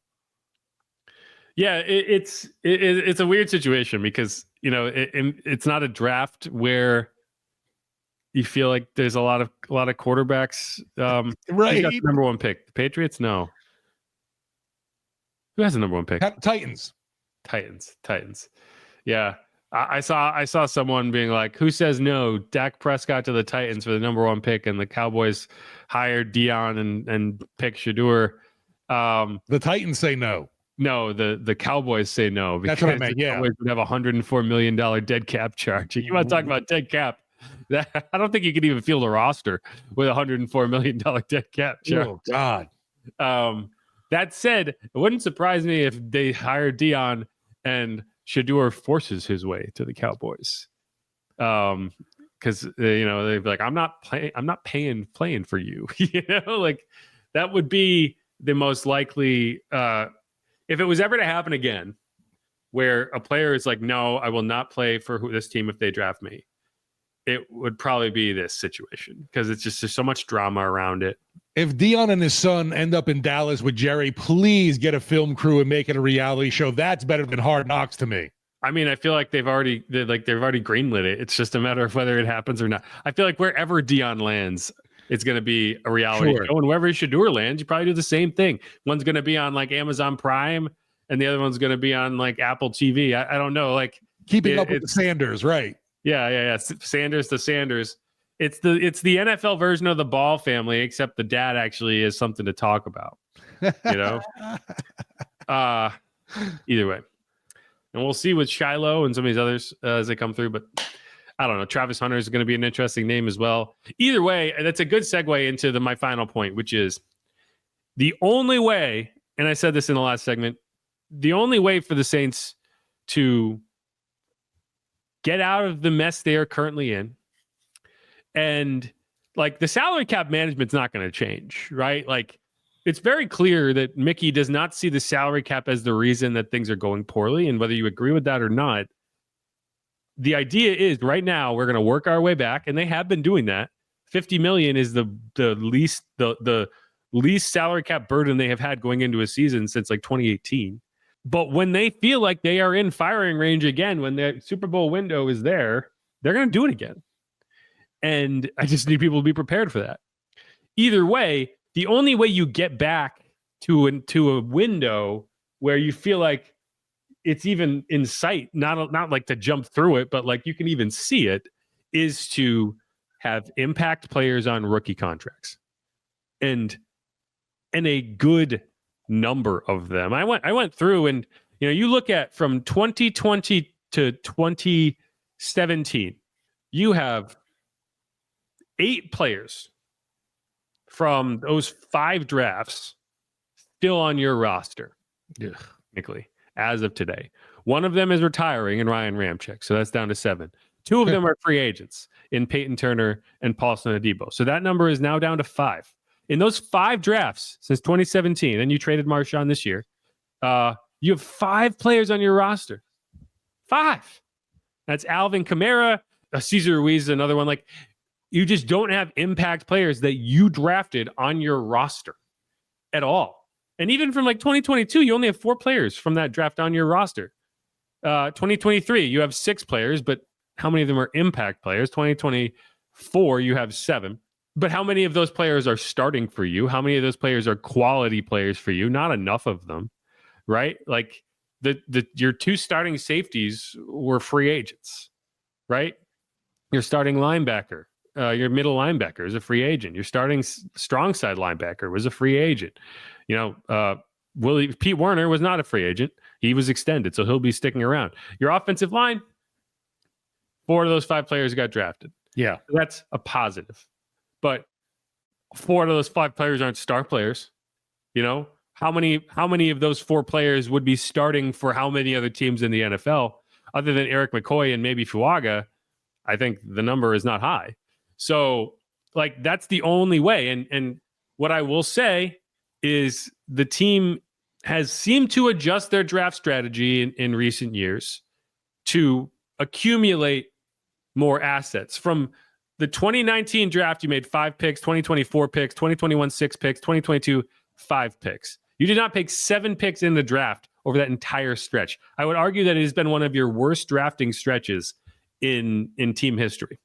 Yeah, it's a weird situation because, it's not a draft where you feel like there's a lot of quarterbacks. Right. Who's got the number one pick? The Patriots? No. Who has the number one pick? Titans. Yeah. I saw someone being like, who says no? Dak Prescott to the Titans for the number one pick, and the Cowboys hired Dion and pick Shador. The Titans say no. No, the Cowboys say no. That's what I meant. Yeah. Cowboys would have $104 million dead cap charge. You want to talk about dead cap? I don't think you could even field a roster with $104 million dead cap charge. Oh, God. That said, it wouldn't surprise me if they hired Dion and Shador forces his way to the Cowboys. Because they'd be like, I'm not playing for you. Like that would be the most likely if it was ever to happen again, where a player is like, no, I will not play for this team if they draft me. It would probably be this situation because there's so much drama around it. If Dion and his son end up in Dallas with Jerry, please get a film crew and make it a reality show. That's better than Hard Knocks to me. I mean, I feel like they've already greenlit it. It's just a matter of whether it happens or not. I feel like wherever Dion lands, it's going to be a reality show. And wherever Shador lands, you probably do the same thing. One's going to be on like Amazon Prime, and the other one's going to be on like Apple TV. I don't know, like keeping up with the Sanders, right? Yeah. Sanders to Sanders. It's the NFL version of the Ball family, except the dad actually is something to talk about. Either way. And we'll see with Shiloh and some of these others as they come through. But I don't know. Travis Hunter is going to be an interesting name as well. Either way, that's a good segue into my final point, which is the only way, and I said this in the last segment, the only way for the Saints to get out of the mess they are currently in. And like the salary cap management's not going to change, right? Like it's very clear that Mickey does not see the salary cap as the reason that things are going poorly. And whether you agree with that or not, the idea is right now we're going to work our way back, and they have been doing that. 50 million is the least salary cap burden they have had going into a season since like 2018. But when they feel like they are in firing range again, when the Super Bowl window is there, they're going to do it again. And I just need people to be prepared for that. Either way, the only way you get back to a window where you feel like it's even in sight, not like to jump through it, but like you can even see it, is to have impact players on rookie contracts. And a good number of them. I went through, and you look at from 2020 to 2017, you have 8 players from those 5 drafts still on your roster, technically, as of today. One of them is retiring in Ryan Ramczyk, so that's down to 7. 2 of them are free agents in Peyton Turner and Paulson Adebo. So that number is now down to 5. In those 5 drafts since 2017, and you traded Marshawn this year, you have 5 players on your roster. 5. That's Alvin Kamara, Cesar Ruiz is another one. Like, you just don't have impact players that you drafted on your roster at all. And even from like 2022, you only have 4 players from that draft on your roster. 2023, you have 6 players, but how many of them are impact players? 2024, you have 7. But how many of those players are starting for you? How many of those players are quality players for you? Not enough of them, right? Like your 2 starting safeties were free agents, right? Your starting linebacker, your middle linebacker is a free agent. Your starting strong side linebacker was a free agent. Pete Werner was not a free agent. He was extended, so he'll be sticking around. Your offensive line, 4 of those 5 players got drafted. Yeah, so that's a positive. But 4 of those 5 players aren't star players. How many of those 4 players would be starting for how many other teams in the NFL other than Eric McCoy and maybe Fuaga? I think the number is not high. So like that's the only way. And what I will say is the team has seemed to adjust their draft strategy in recent years to accumulate more assets. From the 2019 draft, you made 5 picks, 2024 picks, 2021 6 picks, 2022 5 picks. You did not pick 7 picks in the draft over that entire stretch. I would argue that it has been one of your worst drafting stretches in team history.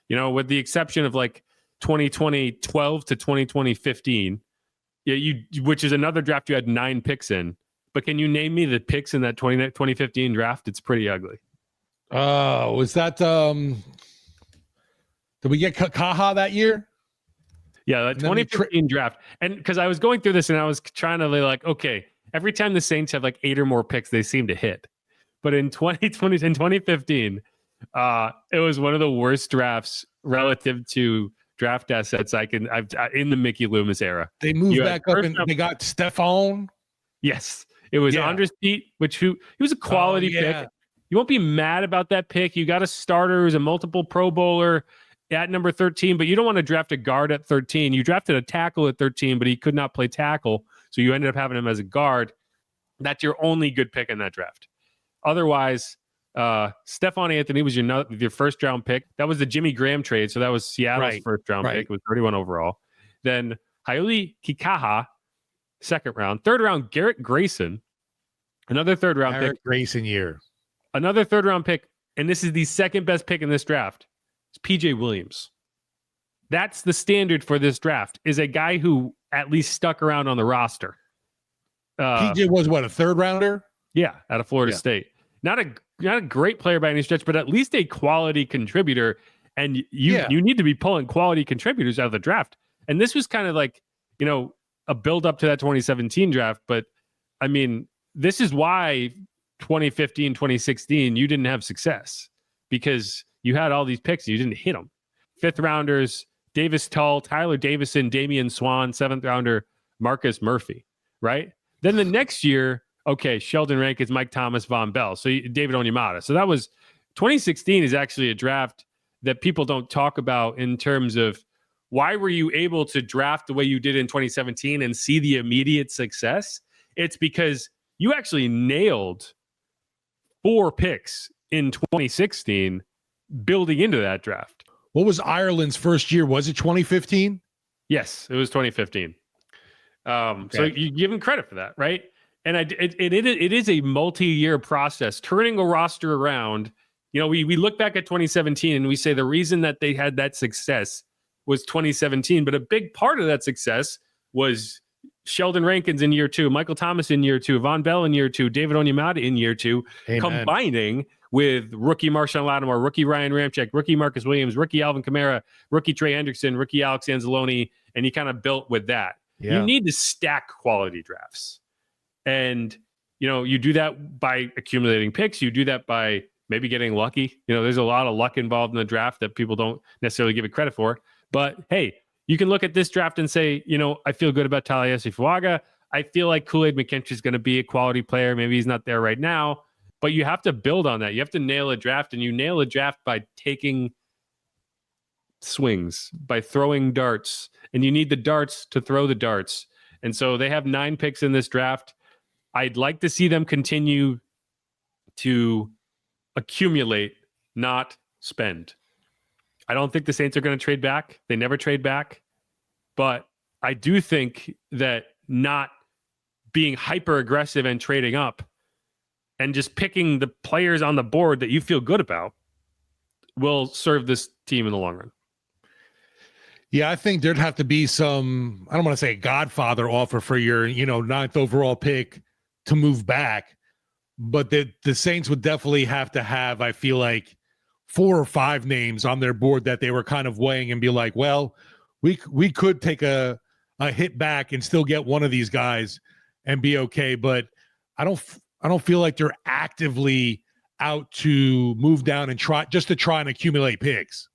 With the exception of like 2012 to 2015, which is another draft you had 9 picks in. But can you name me the picks in that 2015 draft? It's pretty ugly. Was that did we get Kaha that year? Yeah, that 2015 draft. And because I was going through this and I was trying to like, okay, every time the Saints have like 8 or more picks, they seem to hit. But in 2015, it was one of the worst drafts relative to draft assets I've in the Mickey Loomis era. They moved back up and they got Stephon. Yes, it was Andres Pete, he was a quality pick. You won't be mad about that pick. You got a starter who's a multiple Pro Bowler at number 13, but you don't want to draft a guard at 13. You drafted a tackle at 13, but he could not play tackle, so you ended up having him as a guard. That's your only good pick in that draft. Otherwise, Stephon Anthony was your first round pick. That was the Jimmy Graham trade, so that was Seattle's first round pick. It was 31 overall. Then Haile Kikaha, second round. Third round, Garrett Grayson, another third round pick. Grayson year. Another third round pick, and this is the second best pick in this draft. It's PJ Williams. That's the standard for this draft, is a guy who at least stuck around on the roster. PJ was what, a third rounder? Yeah, out of Florida State. Not a great player by any stretch, but at least a quality contributor. And you need to be pulling quality contributors out of the draft. And this was kind of like, a build up to that 2017 draft. But I mean, this is why 2015, 2016, you didn't have success, because you had all these picks and you didn't hit them. 5th rounders, Davis Tull, Tyler Davison, Damian Swan, 7th rounder, Marcus Murphy, right? Then the next year, okay, Sheldon Rankins, Mike Thomas, Von Bell, so David Onyemata. So that was 2016 is actually a draft that people don't talk about in terms of why were you able to draft the way you did in 2017 and see the immediate success? It's because you actually nailed 4 picks in 2016 building into that draft. What was Ireland's first year? Was it 2015? Yes, it was 2015. Okay. So you give him credit for that, right? And it is a multi-year process. Turning a roster around, we look back at 2017 and we say the reason that they had that success was 2017, but a big part of that success was Sheldon Rankins in year 2, Michael Thomas in year 2, Von Bell in year 2, David Onyemata in year 2, Amen. Combining with rookie Marshawn Lattimore, rookie Ryan Ramczyk, rookie Marcus Williams, rookie Alvin Kamara, rookie Trey Hendrickson, rookie Alex Anzalone, and you kind of built with that. Yeah. You need to stack quality drafts. And, you do that by accumulating picks. You do that by maybe getting lucky. There's a lot of luck involved in the draft that people don't necessarily give it credit for. But, hey, you can look at this draft and say, I feel good about Taliesin Fuaga. I feel like Kool-Aid McKinstry is going to be a quality player. Maybe he's not there right now. But you have to build on that. You have to nail a draft, and you nail a draft by taking swings, by throwing darts. And you need the darts to throw the darts. And so they have 9 picks in this draft. I'd like to see them continue to accumulate, not spend. I don't think the Saints are going to trade back. They never trade back. But I do think that not being hyper aggressive and trading up and just picking the players on the board that you feel good about will serve this team in the long run. Yeah, I think there'd have to be some, I don't want to say Godfather offer for your, 9th overall pick to move back. But the Saints would definitely have to have, I feel like, 4 or 5 names on their board that they were kind of weighing and be like, well, we could take a hit back and still get one of these guys and be okay. But I don't feel like they're actively out to move down and try and accumulate picks.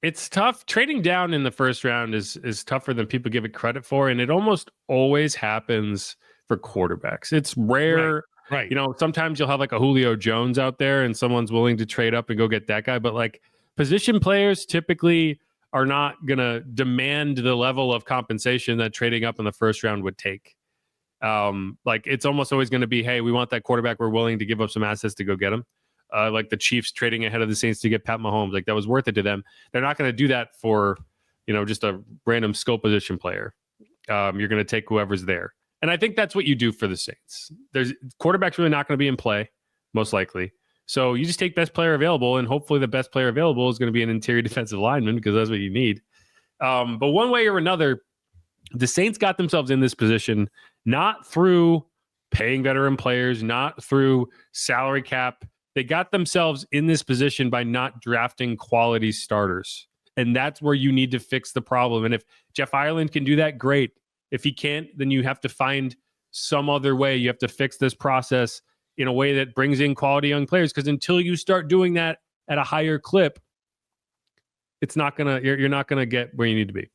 It's tough. Trading down in the first round is tougher than people give it credit for. And it almost always happens for quarterbacks. It's rare. Right. Sometimes you'll have like a Julio Jones out there and someone's willing to trade up and go get that guy. But like position players typically are not going to demand the level of compensation that trading up in the first round would take. Like it's almost always going to be, hey, we want that quarterback. We're willing to give up some assets to go get him. Like the Chiefs trading ahead of the Saints to get Pat Mahomes. Like that was worth it to them. They're not going to do that for, just a random skill position player. You're going to take whoever's there. And I think that's what you do for the Saints. There's quarterback's really not going to be in play, most likely. So you just take best player available, and hopefully the best player available is going to be an interior defensive lineman because that's what you need. But one way or another, the Saints got themselves in this position not through paying veteran players, not through salary cap. They got themselves in this position by not drafting quality starters. And that's where you need to fix the problem. And if Jeff Ireland can do that, great. If he can't, then you have to find some other way. You have to fix this process in a way that brings in quality young players. Because until you start doing that at a higher clip, you're not gonna get where you need to be.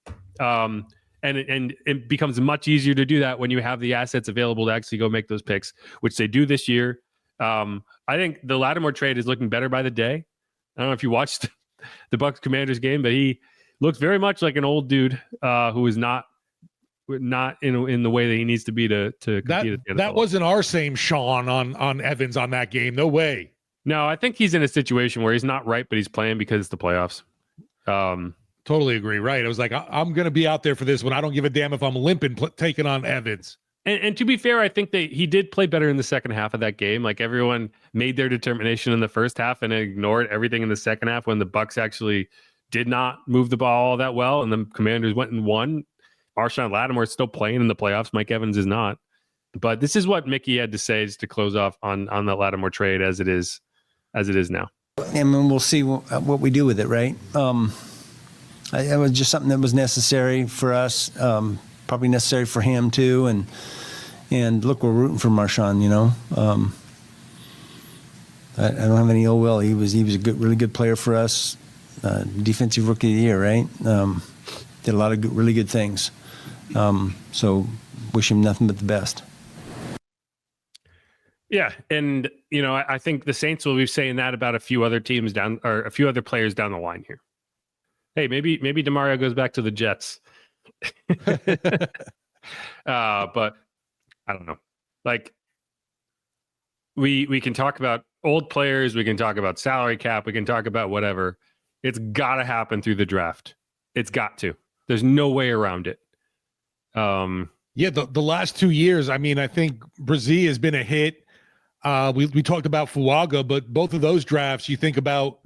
And it becomes much easier to do that when you have the assets available to actually go make those picks, which they do this year. I think the Lattimore trade is looking better by the day. I don't know if you watched the Bucs Commanders game, but he looks very much like an old dude who is not in the way that he needs to be to compete at the NFL. That wasn't our same Sean on Evans on that game. No way. No, I think he's in a situation where he's not right, but he's playing because it's the playoffs. Totally agree. Right. I was like, I'm going to be out there for this one. I don't give a damn if I'm limping taking on Evans. And to be fair, I think he did play better in the second half of that game. Like everyone made their determination in the first half and ignored everything in the second half when the Bucs actually did not move the ball all that well. And the Commanders went and won. Marshawn Lattimore is still playing in the playoffs. Mike Evans is not. But this is what Mickey had to say just to close off on the Lattimore trade as it is now. And we'll see what we do with it, right? It was just something that was necessary for us, probably necessary for him too. And look, we're rooting for Marshawn. I don't have any ill will. He was a really good player for us. Defensive Rookie of the Year, right? Did a lot of really good things. So wish him nothing but the best. Yeah, and I think the Saints will be saying that about a few other teams down, or a few other players down the line here. Hey, maybe DeMario goes back to the Jets. But I don't know. Like, we can talk about old players, we can talk about salary cap, we can talk about whatever. It's got to happen through the draft. It's got to. There's no way around it. Yeah, the last 2 years, I mean, I think Rizzi has been a hit. We talked about Fuaga, but both of those drafts, you think about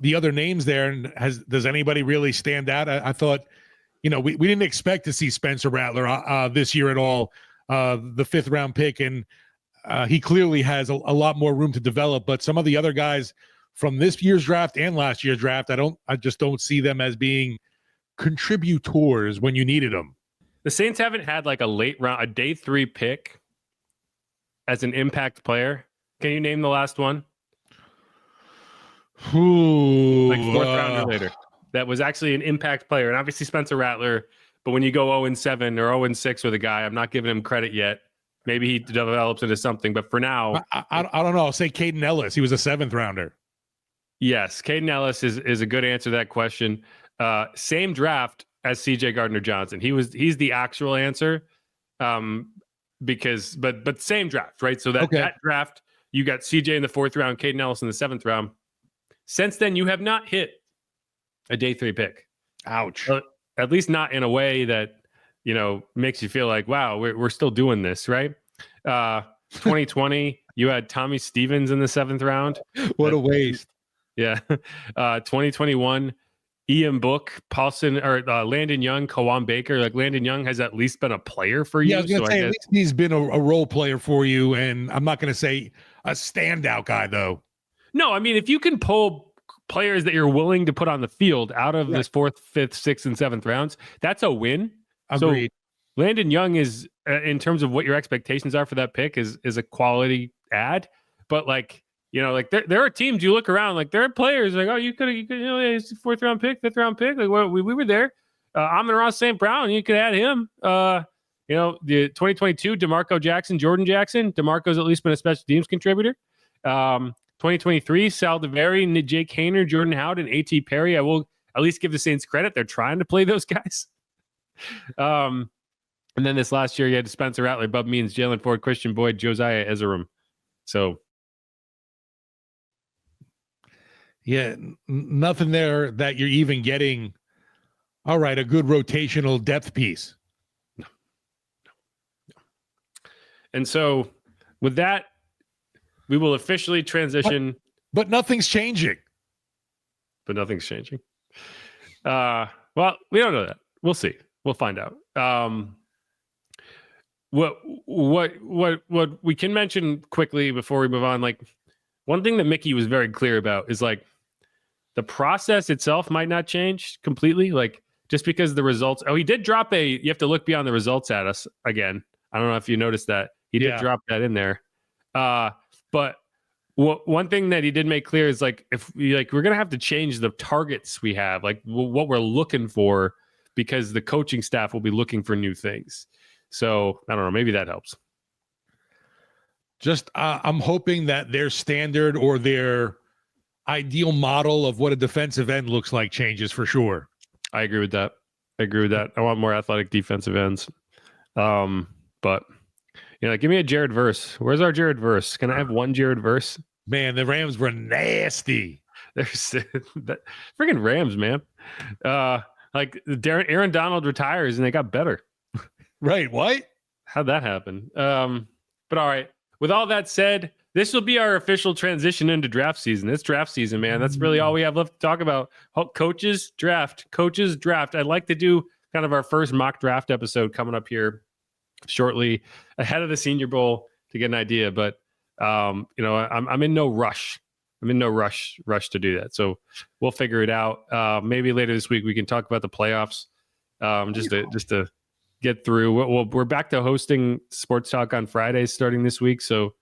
the other names there, and does anybody really stand out? I thought, we didn't expect to see Spencer Rattler this year at all, the 5th round pick, and he clearly has a lot more room to develop. But some of the other guys from this year's draft and last year's draft, I just don't see them as being contributors when you needed them. The Saints haven't had like a day 3 pick as an impact player. Can you name the last one? Ooh, like 4th round or later. That was actually an impact player. And obviously Spencer Rattler, but when you go 0-7 or 0-6 with a guy, I'm not giving him credit yet. Maybe he develops into something, but for now, I don't know. I'll say Caden Ellis. He was a 7th rounder. Yes, Caden Ellis is a good answer to that question. Same draft as CJ Gardner-Johnson. He's the actual answer. Because same draft, right? So that draft, you got CJ in the 4th round, Caden Ellis in the 7th round. Since then, you have not hit a day 3 pick. Ouch. At least not in a way that makes you feel like, wow, we're still doing this, right? 2020, you had Tommy Stevens in the 7th round. What a waste. Yeah. 2021, Ian Book, Paulson, or Landon Young, Kawan Baker. Like, Landon Young has at least been a player for you. Yeah, I was going to say, at least he's been a role player for you, and I'm not going to say a standout guy, though. No, I mean, if you can pull players that you're willing to put on the field out of this 4th, 5th, 6th, and 7th rounds, that's a win. Agreed. So Landon Young is, in terms of what your expectations are for that pick, is a quality add. But there are teams you look around, like there are players like, oh, you could it's 4th round pick, 5th round pick. Like, we were there. Amon-Ra St. Brown, you could add him. The 2022 DeMarco Jackson, Jordan Jackson. DeMarco's at least been a special teams contributor. 2023 Sal DeVeri, Jake Haener, Jordan Howden, A.T. Perry. I will at least give the Saints credit. They're trying to play those guys. And then this last year, you had Spencer Rattler, Bub Means, Jalen Ford, Christian Boyd, Josiah Ezerum. So, yeah, nothing there that you're even getting. All right, a good rotational depth piece. No. And so, with that, we will officially transition. But nothing's changing. Well, we don't know that. We'll see. We'll find out. What we can mention quickly before we move on, like, one thing that Mickey was very clear about is, like, the process itself might not change completely. Like, just because the results, he did drop you have to look beyond the results at us again. I don't know if you noticed that. He did drop that in there. But one thing that he did make clear is, like, if we're going to have to change the targets we have, like what we're looking for, because the coaching staff will be looking for new things. So I don't know, maybe that helps. Just I'm hoping that their standard or their ideal model of what a defensive end looks like changes for sure. I agree with that. I want more athletic defensive ends. But give me a Jared Verse. Where's our Jared Verse? Can I have one Jared Verse? Man, the Rams were nasty. There's that freaking Rams, man. Aaron Donald retires and they got better. Right? What? How'd that happen? But all right. With all that said, this will be our official transition into draft season. It's draft season, man. That's really all we have left to talk about. Coaches draft. I'd like to do kind of our first mock draft episode coming up here shortly ahead of the Senior Bowl to get an idea. But I'm in no rush. I'm in no rush to do that. So we'll figure it out. Maybe later this week we can talk about the playoffs. Just to get through. We're back to hosting Sports Talk on Fridays starting this week. So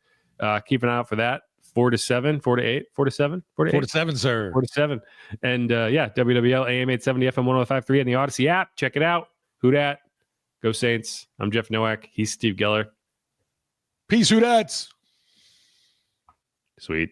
keep an eye out for that. 4 to 7, 4 to 8, 4 to 7, 4 to 8. 4 to 7, sir. 4 to 7. And WWL AM 870 FM 105.3 and the Audacy app. Check it out. Who Dat? Go Saints. I'm Jeff Nowak. He's Steve Geller. Peace, Who Dats. Sweet.